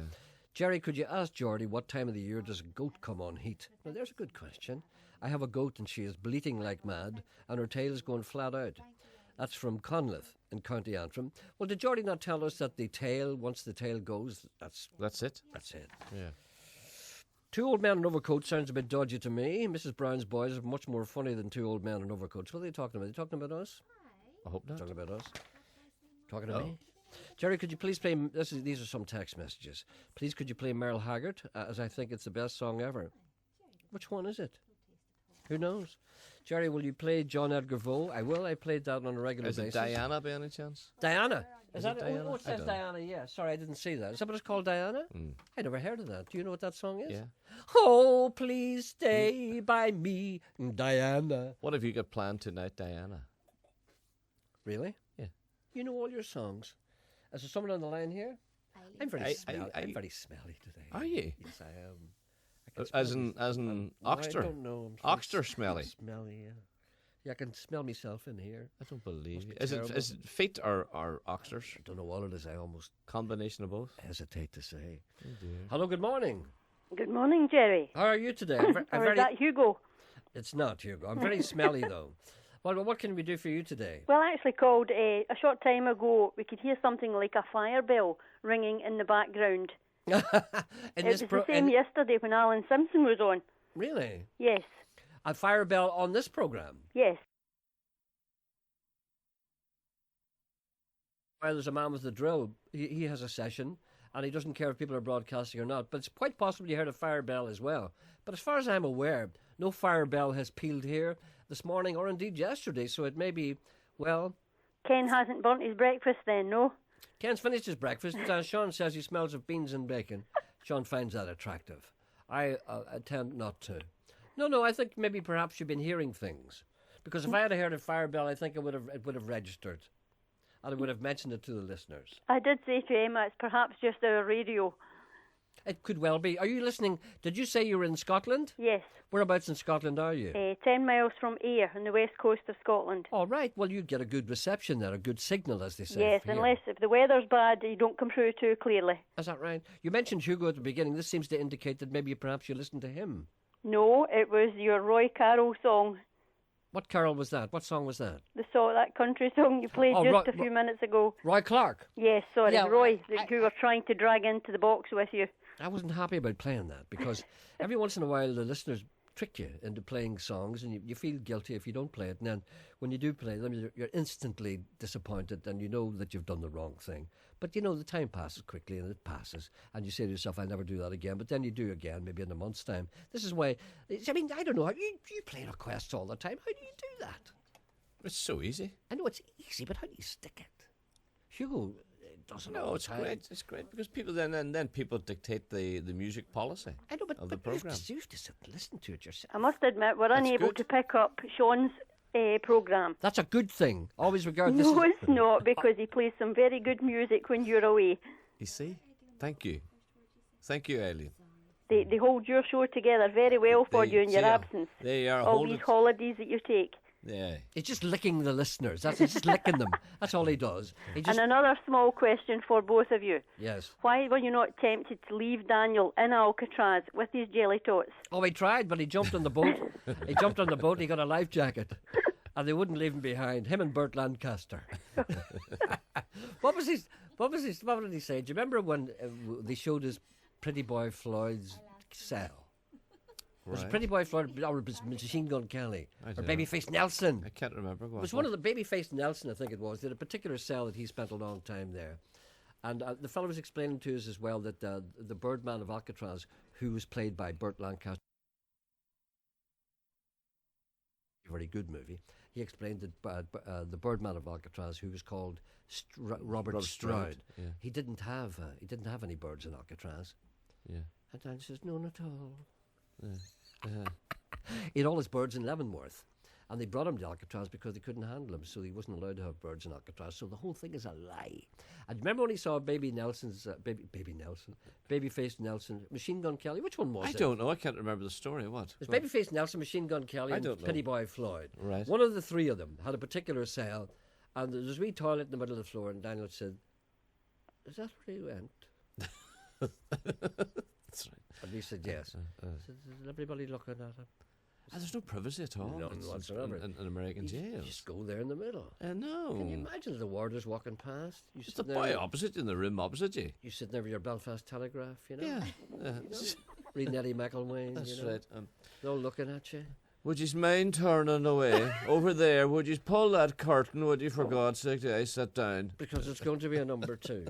[SPEAKER 2] Gerry, could you ask Geordie what time of the year does a goat come on heat? Now, there's a good question. I have a goat and she is bleating like mad, and her tail is going flat out. That's from Conleth in County Antrim. Well, did Geordie not tell us that the tail, once the tail goes, that's it? That's it.
[SPEAKER 3] Yeah.
[SPEAKER 2] Two old men in overcoats sounds a bit dodgy to me. Mrs. Brown's Boys are much more funny than two old men in overcoats. What are they talking about? Are they talking about us?
[SPEAKER 3] I hope not.
[SPEAKER 2] Talking about us? Talking to me? Gerry, could you please play... These are some text messages. Please, could you play Merle Haggard, as I think it's the best song ever? Which one is it? Who knows? Gerry, will you play John Edgar Vaux? I will. I played that on a regular basis.
[SPEAKER 3] Is it Diana by any chance?
[SPEAKER 2] Diana?
[SPEAKER 3] Is that Diana?
[SPEAKER 2] Oh, it says Diana, yeah. Sorry, I didn't see that. Is that what it's called, Diana? I never heard of that. Do you know what that song is?
[SPEAKER 3] Yeah.
[SPEAKER 2] Oh, please stay by me, Diana.
[SPEAKER 3] What have you got planned tonight, Diana?
[SPEAKER 2] Really?
[SPEAKER 3] Yeah.
[SPEAKER 2] You know all your songs. Is there someone on the line here? I'm very smelly. I'm very smelly today.
[SPEAKER 3] Are you?
[SPEAKER 2] Yes, I am.
[SPEAKER 3] As in Oxter?
[SPEAKER 2] I don't know.
[SPEAKER 3] Oxter smelly?
[SPEAKER 2] Smelly, yeah. Yeah, I can smell myself in here.
[SPEAKER 3] I don't believe you. Is it feet or Oxters?
[SPEAKER 2] I don't know what it is. I almost...
[SPEAKER 3] Combination of both?
[SPEAKER 2] Hesitate to say.
[SPEAKER 3] Oh dear.
[SPEAKER 2] Hello, good morning.
[SPEAKER 17] Good morning, Gerry.
[SPEAKER 2] How are you today?
[SPEAKER 17] Or is that Hugo?
[SPEAKER 2] It's not Hugo. I'm very smelly, though. Well, what can we do for you today?
[SPEAKER 17] Well, I actually called a short time ago. We could hear something like a fire bell ringing in the background. It was the same yesterday when Alan Simpson was on.
[SPEAKER 2] Really?
[SPEAKER 17] Yes.
[SPEAKER 2] A fire bell on this programme?
[SPEAKER 17] Yes.
[SPEAKER 2] Well, there's a man with a drill. He has a session, and he doesn't care if people are broadcasting or not. But it's quite possible you heard a fire bell as well. But as far as I'm aware, no fire bell has pealed here this morning or indeed yesterday. So it may be, well...
[SPEAKER 17] Ken hasn't burnt his breakfast then, no?
[SPEAKER 2] Ken's finished his breakfast. Sean says he smells of beans and bacon. Sean finds that attractive. I tend not to. No, I think maybe perhaps you've been hearing things. Because if I had heard a fire bell, I think it would have registered. And I would have mentioned it to the listeners.
[SPEAKER 17] I did say to Emma, it's perhaps just our radio.
[SPEAKER 2] It could well be. Are you listening? Did you say you were in Scotland?
[SPEAKER 17] Yes.
[SPEAKER 2] Whereabouts in Scotland are you?
[SPEAKER 17] 10 miles from Ayr on the west coast of Scotland.
[SPEAKER 2] All right. Well, you'd get a good reception there, a good signal, as they say.
[SPEAKER 17] Yes,
[SPEAKER 2] here.
[SPEAKER 17] unless if the weather's bad, you don't come through too clearly.
[SPEAKER 2] Is that right? You mentioned Hugo at the beginning. This seems to indicate that maybe perhaps you listened to him.
[SPEAKER 17] No, it was your Roy Carroll song.
[SPEAKER 2] What carol was that? What song was that?
[SPEAKER 17] That country song you played just a few minutes ago.
[SPEAKER 2] Roy Clark?
[SPEAKER 17] Yes, sorry, yeah, Roy, that you were trying to drag into the box with you.
[SPEAKER 2] I wasn't happy about playing that because every once in a while the listeners trick you into playing songs and you feel guilty if you don't play it. And then when you do play them, you're instantly disappointed and you know that you've done the wrong thing. But, you know, the time passes quickly and it passes. And you say to yourself, I'll never do that again. But then you do again, maybe in a month's time. This is why, I mean, I don't know. You play requests all the time. How do you do that?
[SPEAKER 3] It's so easy.
[SPEAKER 2] I know it's easy, but how do you stick it? Hugo doesn't know.
[SPEAKER 3] No, it's great. It's great because people then people dictate the music policy of the programme.
[SPEAKER 2] You have to sit and listen to it yourself.
[SPEAKER 17] I must admit, we're unable to pick up Sean's programme.
[SPEAKER 2] That's a good thing. Always regard this.
[SPEAKER 17] No, it's not, because he plays some very good music when you're away.
[SPEAKER 3] You see? Thank you. Thank you, Aileen.
[SPEAKER 17] They hold your show together very well for you in your absence.
[SPEAKER 3] They are
[SPEAKER 17] all these holidays that you take.
[SPEAKER 3] Yeah.
[SPEAKER 2] He's just licking the listeners. He's just licking them. That's all he does.
[SPEAKER 17] And another small question for both of you.
[SPEAKER 2] Yes.
[SPEAKER 17] Why were you not tempted to leave Daniel in Alcatraz with his jelly tots?
[SPEAKER 2] Oh, he tried, but he jumped on the boat. He jumped on the boat. He got a life jacket, and they wouldn't leave him behind. Him and Burt Lancaster. What did he say? Do you remember when they showed his Pretty Boy Floyd's cell? Was it Pretty Boy Floyd or was it Machine Gun Kelly or Babyface Nelson?
[SPEAKER 3] I can't remember.
[SPEAKER 2] It was one of the Babyface Nelson, I think it was. They had a particular cell that he spent a long time there. And the fellow was explaining to us as well that the Birdman of Alcatraz, who was played by Burt Lancaster, a very good movie, he explained that the Birdman of Alcatraz, who was called Robert Stroud, he didn't have any birds in Alcatraz.
[SPEAKER 3] Yeah.
[SPEAKER 2] And Dan says, no, not at all. He had all his birds in Leavenworth, and they brought him to Alcatraz because they couldn't handle him, so he wasn't allowed to have birds in Alcatraz. So the whole thing is a lie. And remember when he saw Babyface Nelson, Machine Gun Kelly? Which one was it?
[SPEAKER 3] I don't know. I can't remember the story. What?
[SPEAKER 2] It was Babyface Nelson, Machine Gun Kelly, and Pretty Boy Floyd.
[SPEAKER 3] Right.
[SPEAKER 2] One of the three of them had a particular cell, and there was a wee toilet in the middle of the floor, and Daniel said, "Is that where he went?"
[SPEAKER 3] That's right.
[SPEAKER 2] And he said yes. Is everybody looking at him?
[SPEAKER 3] There's no privacy at all.
[SPEAKER 2] None whatsoever.
[SPEAKER 3] In American jails.
[SPEAKER 2] You just go there in the middle.
[SPEAKER 3] No.
[SPEAKER 2] Can you imagine the warders walking past?
[SPEAKER 3] It's the boy opposite in the room opposite you.
[SPEAKER 2] You sitting there with your Belfast Telegraph, you know?
[SPEAKER 3] Yeah.
[SPEAKER 2] Reading Eddie McElwain.
[SPEAKER 3] That's
[SPEAKER 2] you know?
[SPEAKER 3] right.
[SPEAKER 2] They're all looking at you.
[SPEAKER 3] Would you mind turning away over there? Would you pull that curtain? Would you, for God's sake? I sit down.
[SPEAKER 2] Because it's going to be a number 2.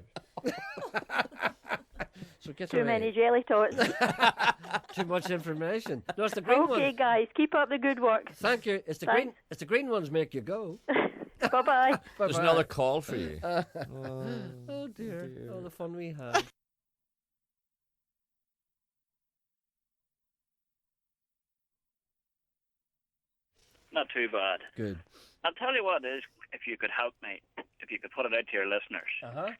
[SPEAKER 2] So get
[SPEAKER 17] Too many jelly tots.
[SPEAKER 2] Too much information. No, it's the green ones.
[SPEAKER 17] Okay, guys, keep up the good work.
[SPEAKER 2] Thank you. It's the green ones make you go.
[SPEAKER 17] Bye-bye.
[SPEAKER 3] There's another call for you.
[SPEAKER 2] Oh dear. All the fun we had.
[SPEAKER 18] Not too bad.
[SPEAKER 2] Good.
[SPEAKER 18] I'll tell you what is, if you could help me, if you could put it out to your listeners.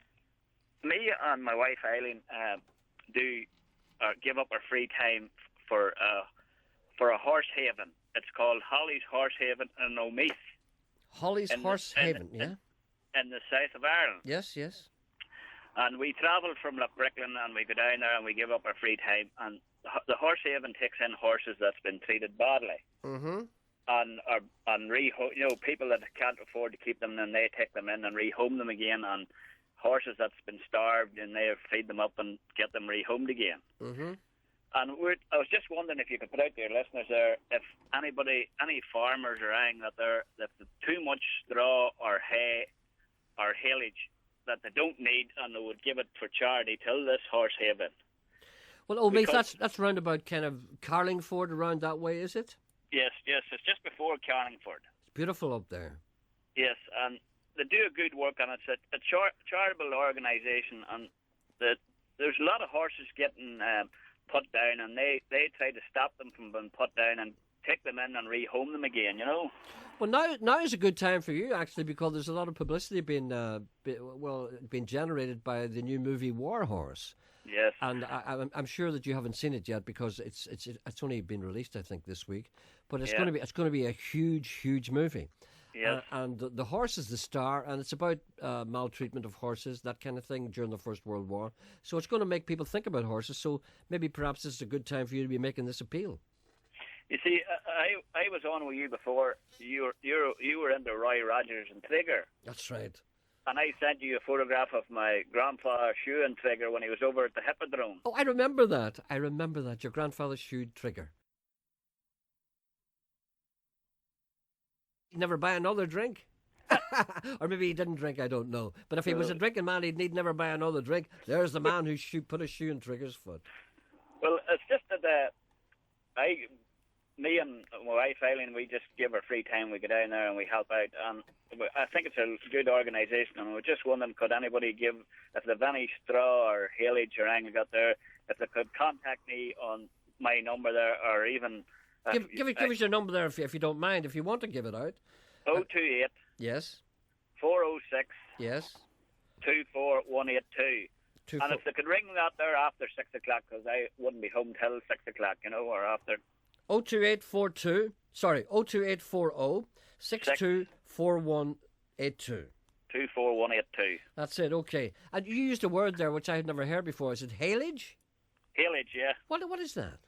[SPEAKER 18] Me and my wife Aileen give up our free time for a horse haven. It's called Holly's Horse Haven in Omeath.
[SPEAKER 2] Holly's Horse Haven, yeah?
[SPEAKER 18] In the south of Ireland.
[SPEAKER 2] Yes, yes.
[SPEAKER 18] And we travel from Lochbricklin and we go down there and we give up our free time. And the horse haven takes in horses that's been treated badly.
[SPEAKER 2] Mm-hmm.
[SPEAKER 18] And people that can't afford to keep them, then they take them in and rehome them again. And horses that's been starved, and they feed them up and get them rehomed again.
[SPEAKER 2] Mm-hmm.
[SPEAKER 18] And I was just wondering if you could put out to your listeners there, if any farmers are saying that if too much straw or hay or haylage that they don't need, and they would give it for charity till this horse haven.
[SPEAKER 2] Well, that's round about kind of Carlingford, around that way, is it?
[SPEAKER 18] Yes, it's just before Carlingford.
[SPEAKER 2] It's beautiful up there.
[SPEAKER 18] Yes, and they do a good work, and it's a charitable organisation, and there's a lot of horses getting put down, and they try to stop them from being put down and take them in and rehome them again, you know.
[SPEAKER 2] Well, now is a good time for you, actually, because there's a lot of publicity being generated by the new movie War Horse.
[SPEAKER 18] Yes.
[SPEAKER 2] And I'm sure that you haven't seen it yet because it's only been released, I think, this week. But it's going to be a huge movie.
[SPEAKER 18] Yes.
[SPEAKER 2] And the horse is the star, and it's about maltreatment of horses, that kind of thing, during the First World War. So it's going to make people think about horses. So maybe perhaps this is a good time for you to be making this appeal.
[SPEAKER 18] You see, I was on with you before. You were into Roy Rogers and Trigger.
[SPEAKER 2] That's right.
[SPEAKER 18] And I sent you a photograph of my grandfather shoeing Trigger when he was over at the Hippodrome.
[SPEAKER 2] Oh, I remember that. Your grandfather shoed Trigger. He'd never buy another drink. Or maybe he didn't drink, I don't know. But if he was a drinking man, he'd never buy another drink. There's the man who put a shoe in Trigger's foot.
[SPEAKER 18] Well, it's just that me and my wife Eileen, we just give our free time. We go down there and we help out, and I think it's a good organisation. And we're just wondering, could anybody give, if they've any straw or haylage or anything got there, if they could contact me on my number there, or even
[SPEAKER 2] give us your number there if you don't mind, if you want to give it out.
[SPEAKER 18] 028
[SPEAKER 2] yes
[SPEAKER 18] 406
[SPEAKER 2] yes
[SPEAKER 18] 24182. And if they could ring that there after 6 o'clock, because I wouldn't be home till 6 o'clock, you know, or after.
[SPEAKER 2] 02840 624182.
[SPEAKER 18] 24182.
[SPEAKER 2] That's it, okay. And you used a word there which I had never heard before. Is it haylage?
[SPEAKER 18] Haylage, yeah.
[SPEAKER 2] What is that?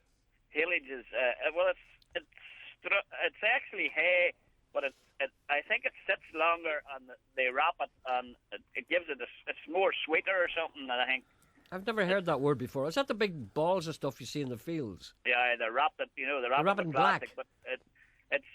[SPEAKER 18] Haylage is, well, it's actually hay, but I think it sits longer and they wrap it and it gives it it's more sweeter or something, I think.
[SPEAKER 2] I've never heard that word before. Is that the big balls of stuff you see in the fields?
[SPEAKER 18] Yeah, they wrap it, they wrap it in plastic, but it's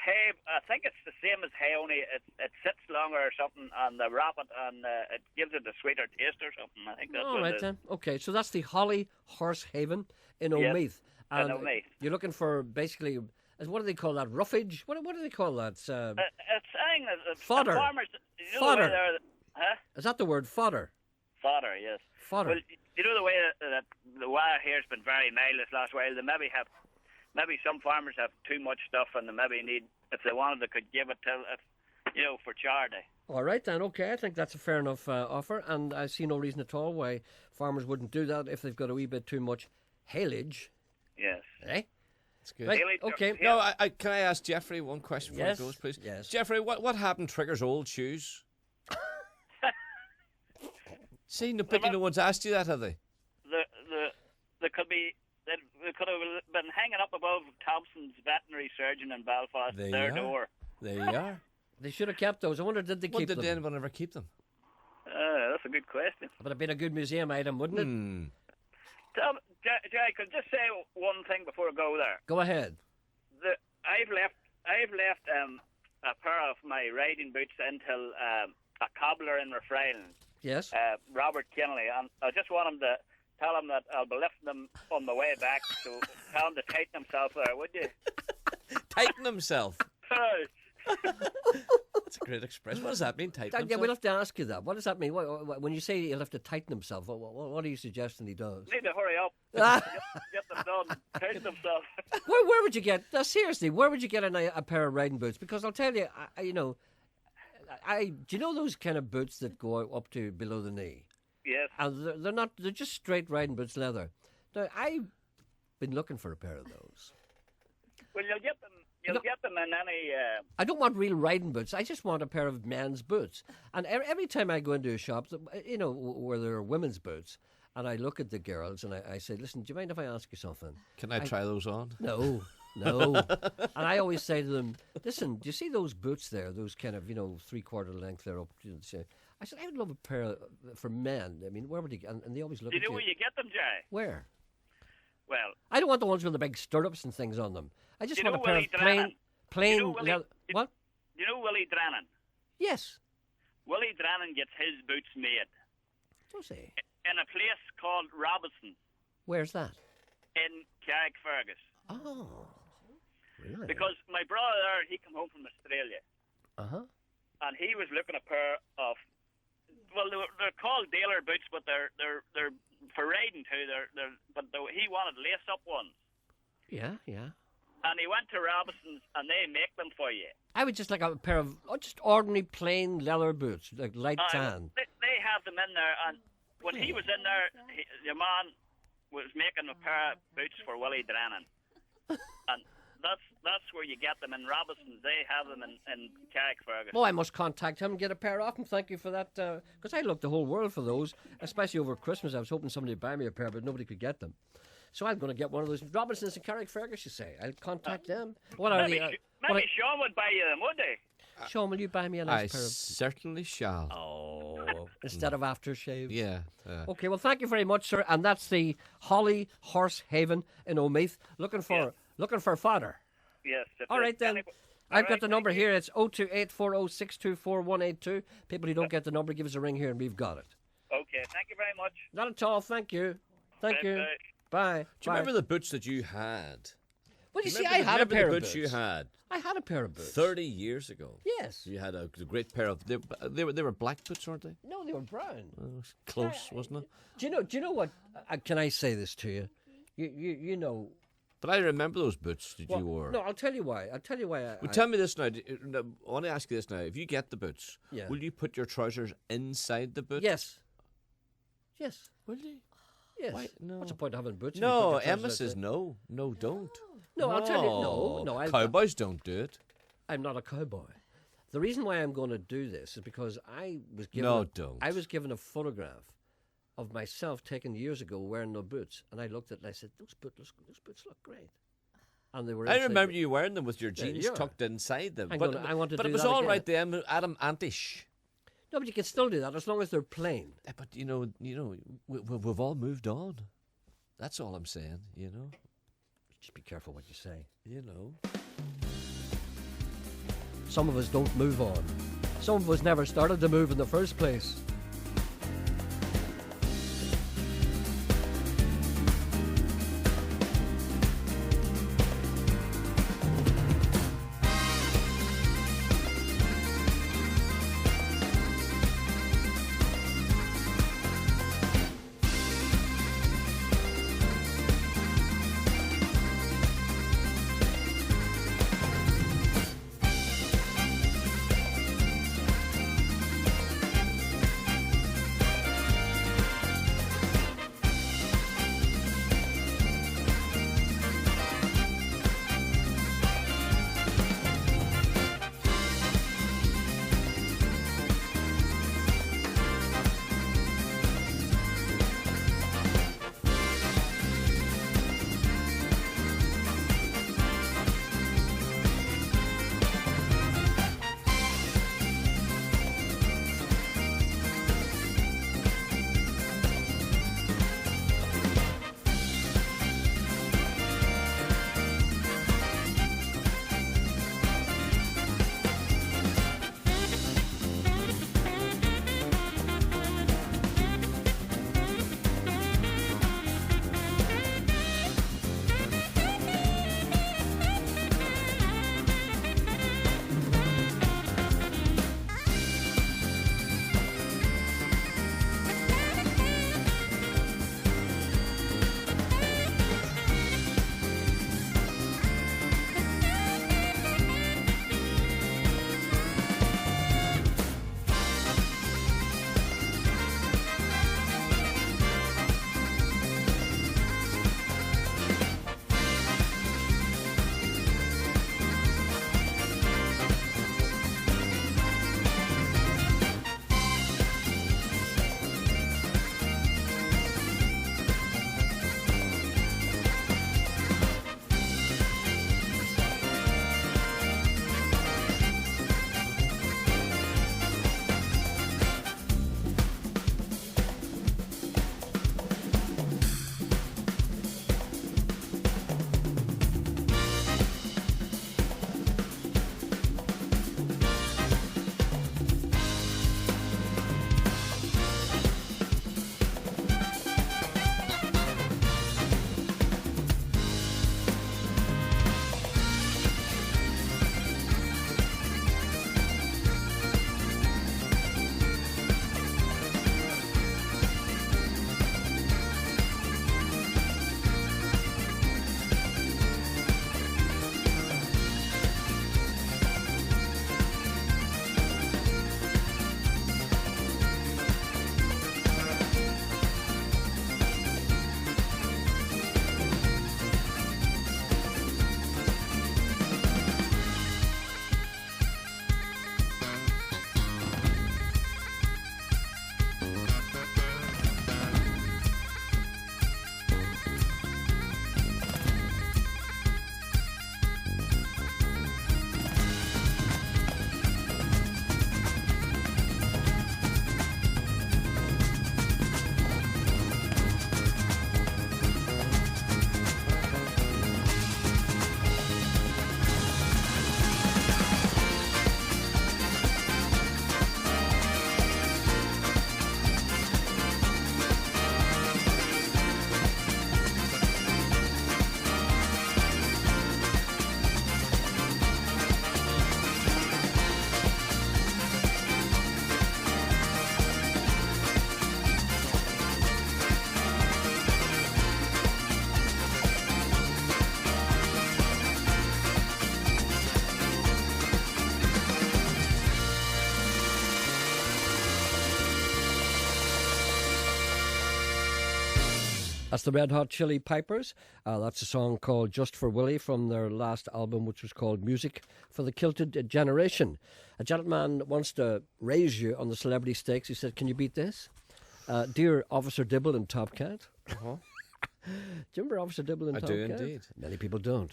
[SPEAKER 18] hay. I think it's the same as hay, only it sits longer or something, and they wrap it and it gives it a sweeter taste or something. I think that's
[SPEAKER 2] all
[SPEAKER 18] what
[SPEAKER 2] right
[SPEAKER 18] it is.
[SPEAKER 2] then. Okay, so that's the Holly Horse Haven in Omeath.
[SPEAKER 18] Yes, in Omeath.
[SPEAKER 2] You're looking for basically, what do they call that? Roughage? What do they call that?
[SPEAKER 18] It's saying that
[SPEAKER 2] fodder.
[SPEAKER 18] Farmers,
[SPEAKER 2] fodder.
[SPEAKER 18] Huh?
[SPEAKER 2] Is that the word, fodder?
[SPEAKER 18] Fodder, yes.
[SPEAKER 2] Fodder.
[SPEAKER 18] Well, you know the way that the weather here's been very mild this last while. They maybe some farmers have too much stuff, and they maybe need, if they wanted, they could give it for charity.
[SPEAKER 2] All right then, okay. I think that's a fair enough offer, and I see no reason at all why farmers wouldn't do that if they've got a wee bit too much haylage.
[SPEAKER 18] Yes.
[SPEAKER 2] Eh?
[SPEAKER 3] That's good.
[SPEAKER 2] Right, okay.
[SPEAKER 3] No, can I ask Jeffrey one question before
[SPEAKER 2] Yes.
[SPEAKER 3] it goes, please?
[SPEAKER 2] Yes.
[SPEAKER 3] Jeffrey, what happened to Trigger's old shoes? See, no one's asked you that, have they?
[SPEAKER 18] They could have been hanging up above Thompson's veterinary surgeon in Belfast, their door.
[SPEAKER 3] There you are.
[SPEAKER 2] They should have kept those. I wonder, did they keep them?
[SPEAKER 3] Did anyone ever keep them?
[SPEAKER 18] That's a good question.
[SPEAKER 2] It would have been a good museum item, wouldn't it?
[SPEAKER 18] Jay, could just say one thing before I go there.
[SPEAKER 2] Go ahead.
[SPEAKER 18] I've left a pair of my riding boots until a cobbler in Refrain.
[SPEAKER 2] Yes.
[SPEAKER 18] Robert Kinley, and I just want him to tell him that I'll be lifting them on the way back, so tell him to tighten himself there, would you?
[SPEAKER 3] Tighten himself? That's a great expression. What does that mean, tighten himself?
[SPEAKER 2] Yeah, we'll have to ask you that. What does that mean? When you say he'll have to tighten himself, what are you suggesting he does?
[SPEAKER 18] Need to hurry up. Get them done. Tighten himself.
[SPEAKER 2] Where would you get, seriously, where would you get a pair of riding boots? Because I'll tell you, do you know those kind of boots that go up to below the knee?
[SPEAKER 18] Yes.
[SPEAKER 2] And they're just straight riding boots, leather. Now, I've been looking for a pair of those.
[SPEAKER 18] Well, you'll get them. Get them in any.
[SPEAKER 2] I don't want real riding boots. I just want a pair of men's boots. And every time I go into a shop, where there are women's boots, and I look at the girls and I say, "Listen, do you mind if I ask you something?"
[SPEAKER 3] Can I try those on?
[SPEAKER 2] No. And I always say to them, "Listen, do you see those boots there? Those kind of 3/4 length there up." I said, "I would love a pair for men. I mean, where would you?" And they always look.
[SPEAKER 18] Do you know where you get them, Jay?
[SPEAKER 2] Where?
[SPEAKER 18] Well,
[SPEAKER 2] I don't want the ones with the big stirrups and things on them. I just want a pair of plain leather. What?
[SPEAKER 18] You know Willie Drennan?
[SPEAKER 2] Yes.
[SPEAKER 18] Willie Drennan gets his boots made.
[SPEAKER 2] Does he?
[SPEAKER 18] In a place called Robinson.
[SPEAKER 2] Where's that?
[SPEAKER 18] In Carrickfergus.
[SPEAKER 2] Oh, really?
[SPEAKER 18] Because my brother there, he come home from Australia. And he was looking a pair of, well, they're called dealer boots, but they're for riding too. He wanted lace-up ones.
[SPEAKER 2] Yeah, yeah.
[SPEAKER 18] And he went to Robinson's, and they make them for you.
[SPEAKER 2] I would just like a pair of just ordinary plain leather boots, like light tan.
[SPEAKER 18] They have them in there, and when he was in there, your man was making a pair of boots for Willie Drennan. And that's where you get them in Robinson's. They have them in Carrickfergus.
[SPEAKER 2] Oh, I must contact him and get a pair off him. Thank you for that. Because I looked the whole world for those, especially over Christmas. I was hoping somebody would buy me a pair, but nobody could get them. So I'm going to get one of those. Robinson's in Carrickfergus, you say. I'll contact them. What are
[SPEAKER 18] maybe
[SPEAKER 2] they?
[SPEAKER 18] Maybe Sean would buy you them, would he?
[SPEAKER 2] Sean, will you buy me a nice pair of...
[SPEAKER 3] certainly shall.
[SPEAKER 2] Oh, instead of aftershave?
[SPEAKER 3] Yeah.
[SPEAKER 2] Okay, well, thank you very much, sir. And that's the Holly Horse Haven in Omeath. Looking for fodder.
[SPEAKER 18] Yes.
[SPEAKER 2] All right, then. I've got the number here. It's 02840624182. People who don't get the number, give us a ring here and we've got it.
[SPEAKER 18] Okay, thank you very much.
[SPEAKER 2] Not at all. Thank you. Thank you. Bye.
[SPEAKER 3] Do you remember the boots that you had?
[SPEAKER 2] Well, you see, I had a pair of boots.
[SPEAKER 3] You had.
[SPEAKER 2] I had a pair of boots
[SPEAKER 3] 30 years ago.
[SPEAKER 2] Yes.
[SPEAKER 3] You had a great pair of. They were black boots, weren't they?
[SPEAKER 2] No, they were brown.
[SPEAKER 3] Close, wasn't it?
[SPEAKER 2] Do you know what? Can I say this to you? You know.
[SPEAKER 3] But I remember those boots that you wore.
[SPEAKER 2] No, I'll tell you why.
[SPEAKER 3] Well, tell me this now. I want to ask you this now. If you get the boots,
[SPEAKER 2] Yeah.
[SPEAKER 3] will you put your trousers inside the boots?
[SPEAKER 2] Yes. Yes.
[SPEAKER 3] Will you?
[SPEAKER 2] Yes.
[SPEAKER 3] Why? No.
[SPEAKER 2] What's the point of having boots? if you
[SPEAKER 3] No,
[SPEAKER 2] put your
[SPEAKER 3] Emma
[SPEAKER 2] trousers
[SPEAKER 3] says
[SPEAKER 2] outside?
[SPEAKER 3] no. No, don't.
[SPEAKER 2] No, I'll tell you. No.
[SPEAKER 3] Cowboys don't do it.
[SPEAKER 2] I'm not a cowboy. The reason why I'm going to do this is because I was given.
[SPEAKER 3] No, don't.
[SPEAKER 2] I was given a photograph of myself taken years ago wearing no boots, and I looked at it and I said, "Those boots look great." And they were.
[SPEAKER 3] I
[SPEAKER 2] inside
[SPEAKER 3] remember
[SPEAKER 2] the-
[SPEAKER 3] you wearing them with your
[SPEAKER 2] Yeah,
[SPEAKER 3] jeans
[SPEAKER 2] yeah.
[SPEAKER 3] tucked inside them.
[SPEAKER 2] I
[SPEAKER 3] But
[SPEAKER 2] want to
[SPEAKER 3] it
[SPEAKER 2] do
[SPEAKER 3] was
[SPEAKER 2] that
[SPEAKER 3] all
[SPEAKER 2] again.
[SPEAKER 3] right then, Adam Antish.
[SPEAKER 2] No, but you can still do that as long as they're plain.
[SPEAKER 3] Yeah, but you know, we've all moved on. That's all I'm saying. You know.
[SPEAKER 2] Just be careful what you say.
[SPEAKER 3] You know.
[SPEAKER 2] Some of us don't move on. Some of us never started to move in the first place. That's the Red Hot Chili Pipers. That's a song called Just for Willie from their last album, which was called Music for the Kilted Generation. A gentleman wants to raise you on the celebrity stakes. He said, can you beat this? Dear Officer Dibble and Top Cat.
[SPEAKER 3] Uh-huh.
[SPEAKER 2] Do you remember Officer Dibble and
[SPEAKER 3] I
[SPEAKER 2] Top
[SPEAKER 3] do
[SPEAKER 2] Cat?
[SPEAKER 3] indeed.
[SPEAKER 2] Many people don't.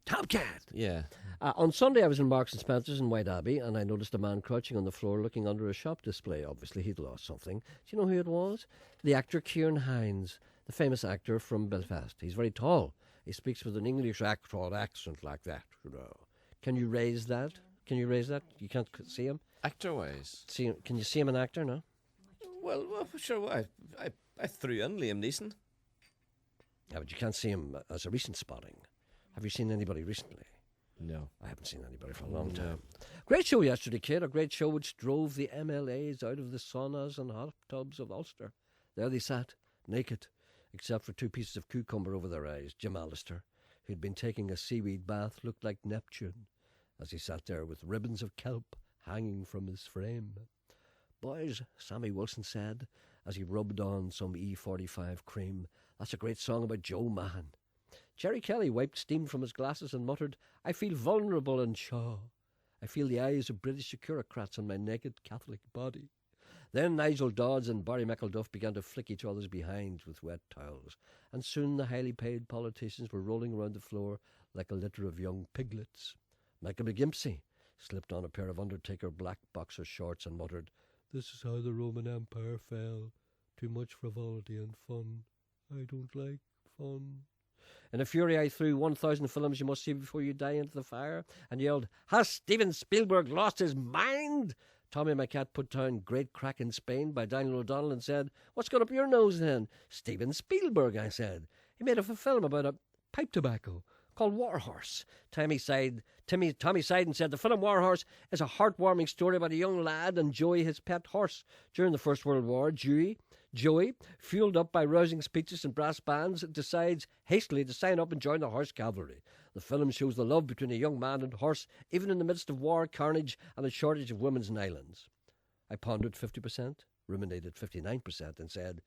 [SPEAKER 2] Top Cat!
[SPEAKER 3] Yeah.
[SPEAKER 2] On Sunday, I was in Marks and Spencer's in White Abbey, and I noticed a man crouching on the floor looking under a shop display. Obviously, he'd lost something. Do you know who it was? The actor Kieran Hines, the famous actor from Belfast. He's very tall. He speaks with an English accent like that, you know. Can you raise that? Can you raise that? You can't see him?
[SPEAKER 3] Actor-wise?
[SPEAKER 2] Can you see him an actor, no?
[SPEAKER 3] Well, sure. I threw in Liam Neeson.
[SPEAKER 2] Yeah, but you can't see him as a recent spotting. Have you seen anybody recently?
[SPEAKER 3] No.
[SPEAKER 2] I haven't seen anybody for a long time. Great show yesterday, kid. A great show which drove the MLAs out of the saunas and hot tubs of Ulster. There they sat, naked, except for 2 pieces of cucumber over their eyes. Jim Allister, who'd been taking a seaweed bath, looked like Neptune as he sat there with ribbons of kelp hanging from his frame. Boys, Sammy Wilson said, as he rubbed on some E45 cream, that's a great song about Joe Mahan. Gerry Kelly wiped steam from his glasses and muttered, I feel vulnerable and shaw. I feel the eyes of British bureaucrats on my naked Catholic body. Then Nigel Dodds and Barry McElduff began to flick each other's behinds with wet towels, and soon the highly paid politicians were rolling around the floor like a litter of young piglets. Michael McGimpsey slipped on a pair of Undertaker black boxer shorts and muttered, This is how the Roman Empire fell. Too much frivolity and fun. I don't like fun. In a fury, I threw 1,000 films you must see before you die into the fire and yelled, Has Steven Spielberg lost his mind? Tommy my cat put down Great Crack in Spain by Daniel O'Donnell and said, What's got up your nose then? Steven Spielberg, I said. He made a film about a pipe tobacco called War Horse. Tommy sighed and said, The film War Horse is a heartwarming story about a young lad and Joey, his pet horse. During the First World War, Joey, fueled up by rousing speeches and brass bands, decides hastily to sign up and join the Horse Cavalry. The film shows the love between a young man and horse, even in the midst of war, carnage, and a shortage of women's nylons. I pondered 50%, ruminated 59%, and said,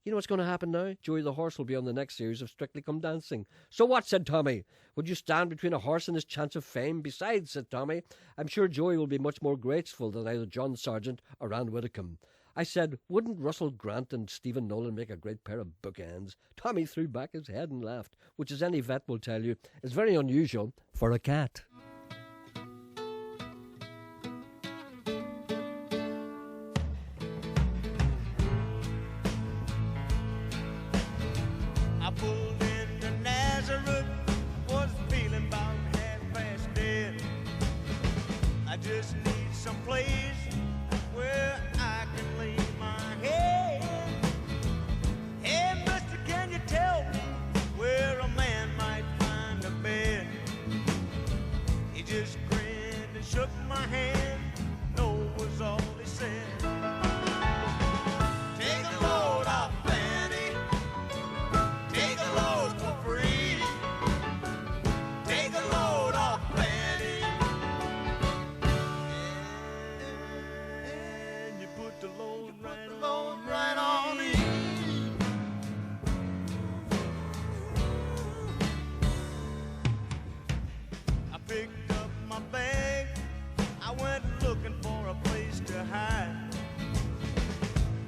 [SPEAKER 2] You know what's going to happen now? Joey the horse will be on the next series of Strictly Come Dancing. So what, said Tommy? Would you stand between a horse and his chance of fame? Besides, said Tommy, I'm sure Joey will be much more graceful than either John Sargent or Anne Widdecombe. I said, wouldn't Russell Grant and Stephen Nolan make a great pair of bookends? Tommy threw back his head and laughed, which, as any vet will tell you, is very unusual for a cat.
[SPEAKER 5] I pulled into Nazareth, was feeling about half-past dead. I just need some place where I can lay my head. Hey, mister, can you tell me where a man might find a bed? He just grinned and shook my hand. No was all he said. Take a load off Fanny. Take a load for free. Take a load off Fanny. And you put the load right on me. I picked up my bag. I went looking for a place to hide.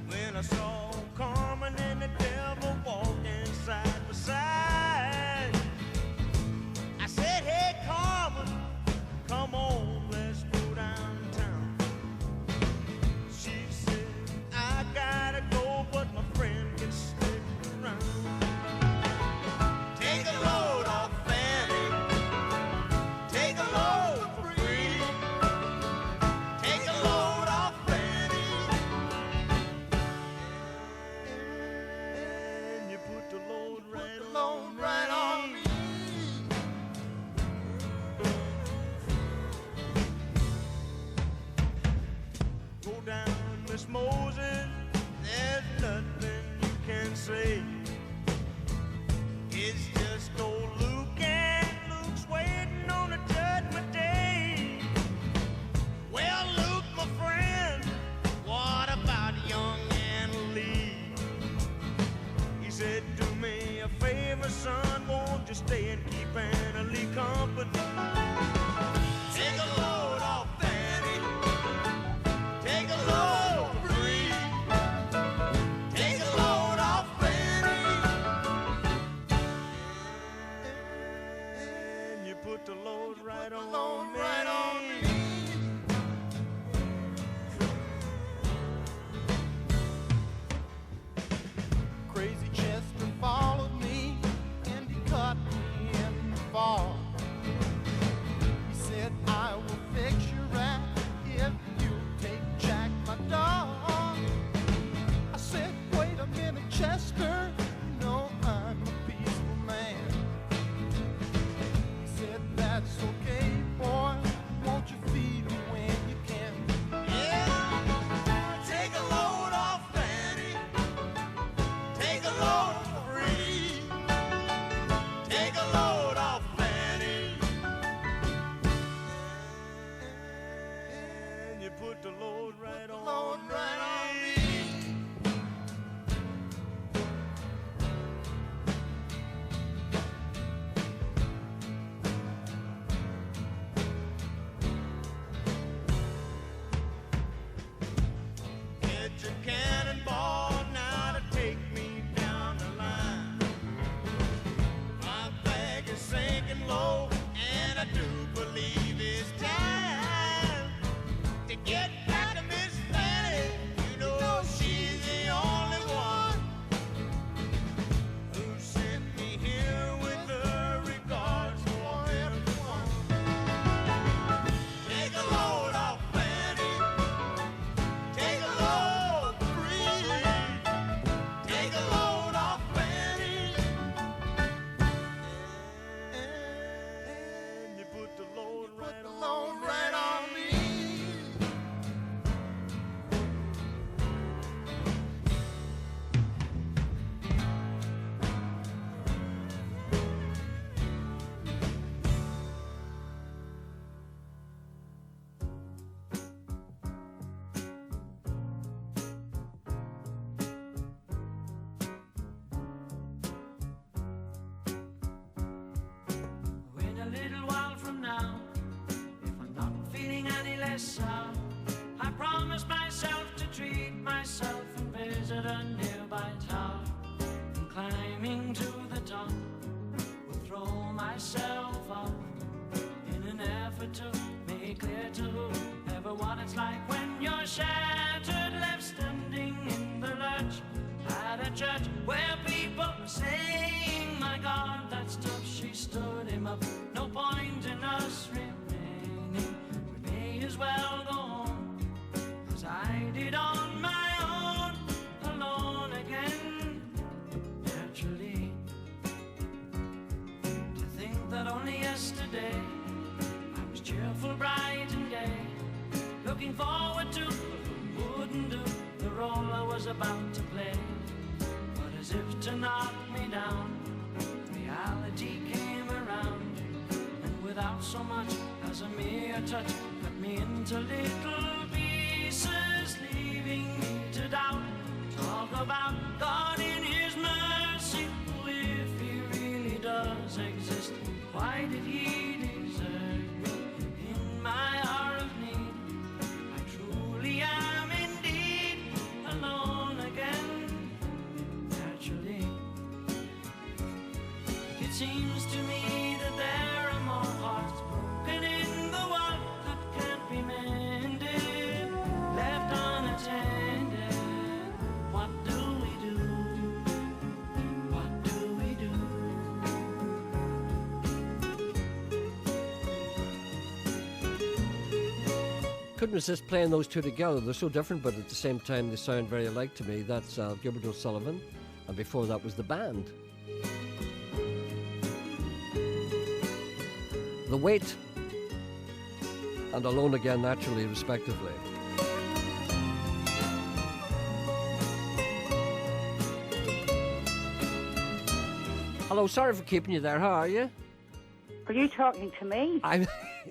[SPEAKER 5] When I saw Carmen and the devil walking side by side, I said, Hey Carmen, come on, let's go downtown. She said, I gotta go, but my friend can stick around. Take a load off Fanny. Take a load for free. Take a load off Fanny. And you put the load right on me. Go down, Miss Moses, there's nothing you can say. It's just old Luke, and Luke's waiting on a judgment day. Well, Luke, my friend, what about young Anna Lee? He said, little while from now, if I'm not feeling any less sound, I promise myself to treat myself and visit a nearby tower. And climbing to the top, will throw myself out in an effort to make clear to whoever what it's like when you're shattered, left standing in the lurch at a church where people are saying, my God, that's tough. She stood him up. No point in us remaining. We may as well go home, as I did on my own, alone again. Naturally, to think that only yesterday I was cheerful, bright and gay, looking forward to what wouldn't do the role I was about to play. But as if to knock me down, reality came around, and without so much as a mere touch, cut me into little pieces, leaving me to doubt. Talk about God in His mercy, if He really does exist, why did He desert me in my hour of need? I truly am indeed alone again. Naturally, it seems to me that there are more hearts broken in the world that can't be mended, left unattended. What do we do? What do we do?
[SPEAKER 2] Couldn't resist playing those two together. They're so different, but at the same time they sound very alike to me. That's Gilbert O'Sullivan, and before that was the band. The Weight and Alone Again, naturally, respectively. Hello, sorry for keeping you there. How are you?
[SPEAKER 19] Are you talking to me?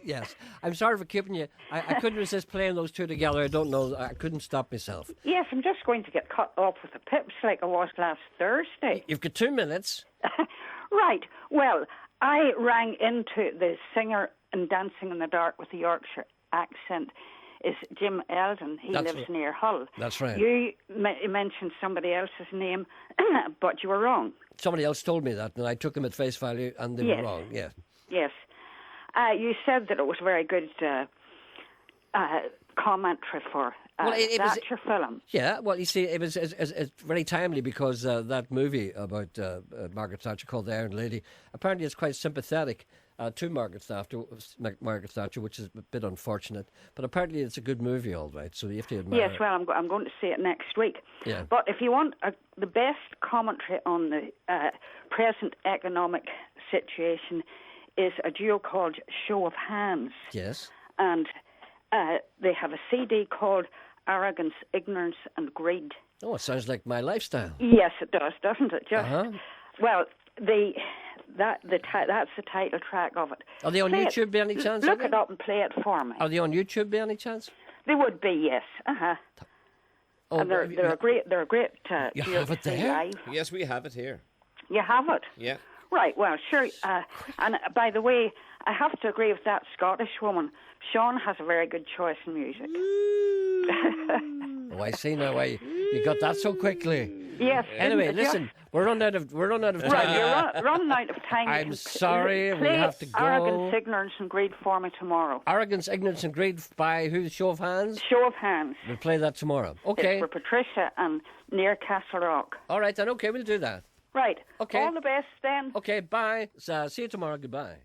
[SPEAKER 2] Yes, I'm sorry for keeping you. I couldn't resist playing those two together. I don't know. I couldn't stop myself.
[SPEAKER 19] Yes, I'm just going to get cut off with the pips like I was last Thursday.
[SPEAKER 2] You've got 2 minutes.
[SPEAKER 19] Right. Well, I rang into the singer in Dancing in the Dark with the Yorkshire accent is Jim Eldon. He lives near Hull.
[SPEAKER 2] That's right.
[SPEAKER 19] You mentioned somebody else's name, but you were wrong.
[SPEAKER 2] Somebody else told me that, and I took them at face value, and they were wrong. Yeah.
[SPEAKER 19] Yes. You said that it was a very good commentary for that's your film.
[SPEAKER 2] Yeah, well, you see, it's very timely because that movie about Margaret Thatcher called The Iron Lady, apparently it's quite sympathetic to Margaret Thatcher, which is a bit unfortunate. But apparently it's a good movie, all right, so you have to admire
[SPEAKER 19] Yes, well, I'm going to see it next week.
[SPEAKER 2] Yeah.
[SPEAKER 19] But if you want the best commentary on the present economic situation is a duo called Show of Hands.
[SPEAKER 2] Yes.
[SPEAKER 19] And they have a CD called Arrogance, Ignorance and Greed.
[SPEAKER 2] Oh, it sounds like my lifestyle.
[SPEAKER 19] Yes, it does, doesn't it? Just well, that's the title track of it.
[SPEAKER 2] Are they on YouTube by any chance?
[SPEAKER 19] Look it up and play it for me.
[SPEAKER 2] Are they on YouTube by any chance?
[SPEAKER 19] They would be, yes.
[SPEAKER 2] Oh,
[SPEAKER 19] and they're a great.
[SPEAKER 2] You have it there?
[SPEAKER 19] Live.
[SPEAKER 3] Yes, we have it here.
[SPEAKER 19] You have it.
[SPEAKER 3] Yeah.
[SPEAKER 19] Right, well, sure. And by the way, I have to agree with that Scottish woman. Sean has a very good choice in music.
[SPEAKER 2] Oh, I see now why you got that so quickly.
[SPEAKER 19] Yes.
[SPEAKER 2] Anyway, listen, we're running out of time.
[SPEAKER 19] Right, you're running out of time.
[SPEAKER 2] I'm sorry, we have to go.
[SPEAKER 19] Arrogance, Ignorance and Greed for me tomorrow.
[SPEAKER 2] Arrogance, Ignorance and Greed by who? Show of Hands?
[SPEAKER 19] Show of Hands.
[SPEAKER 2] We'll play that tomorrow. Okay.
[SPEAKER 19] It's for Patricia and near Castle Rock.
[SPEAKER 2] All right, then. Okay, we'll do that.
[SPEAKER 19] Right.
[SPEAKER 2] Okay.
[SPEAKER 19] All the best then.
[SPEAKER 2] Okay, bye. See you tomorrow. Goodbye.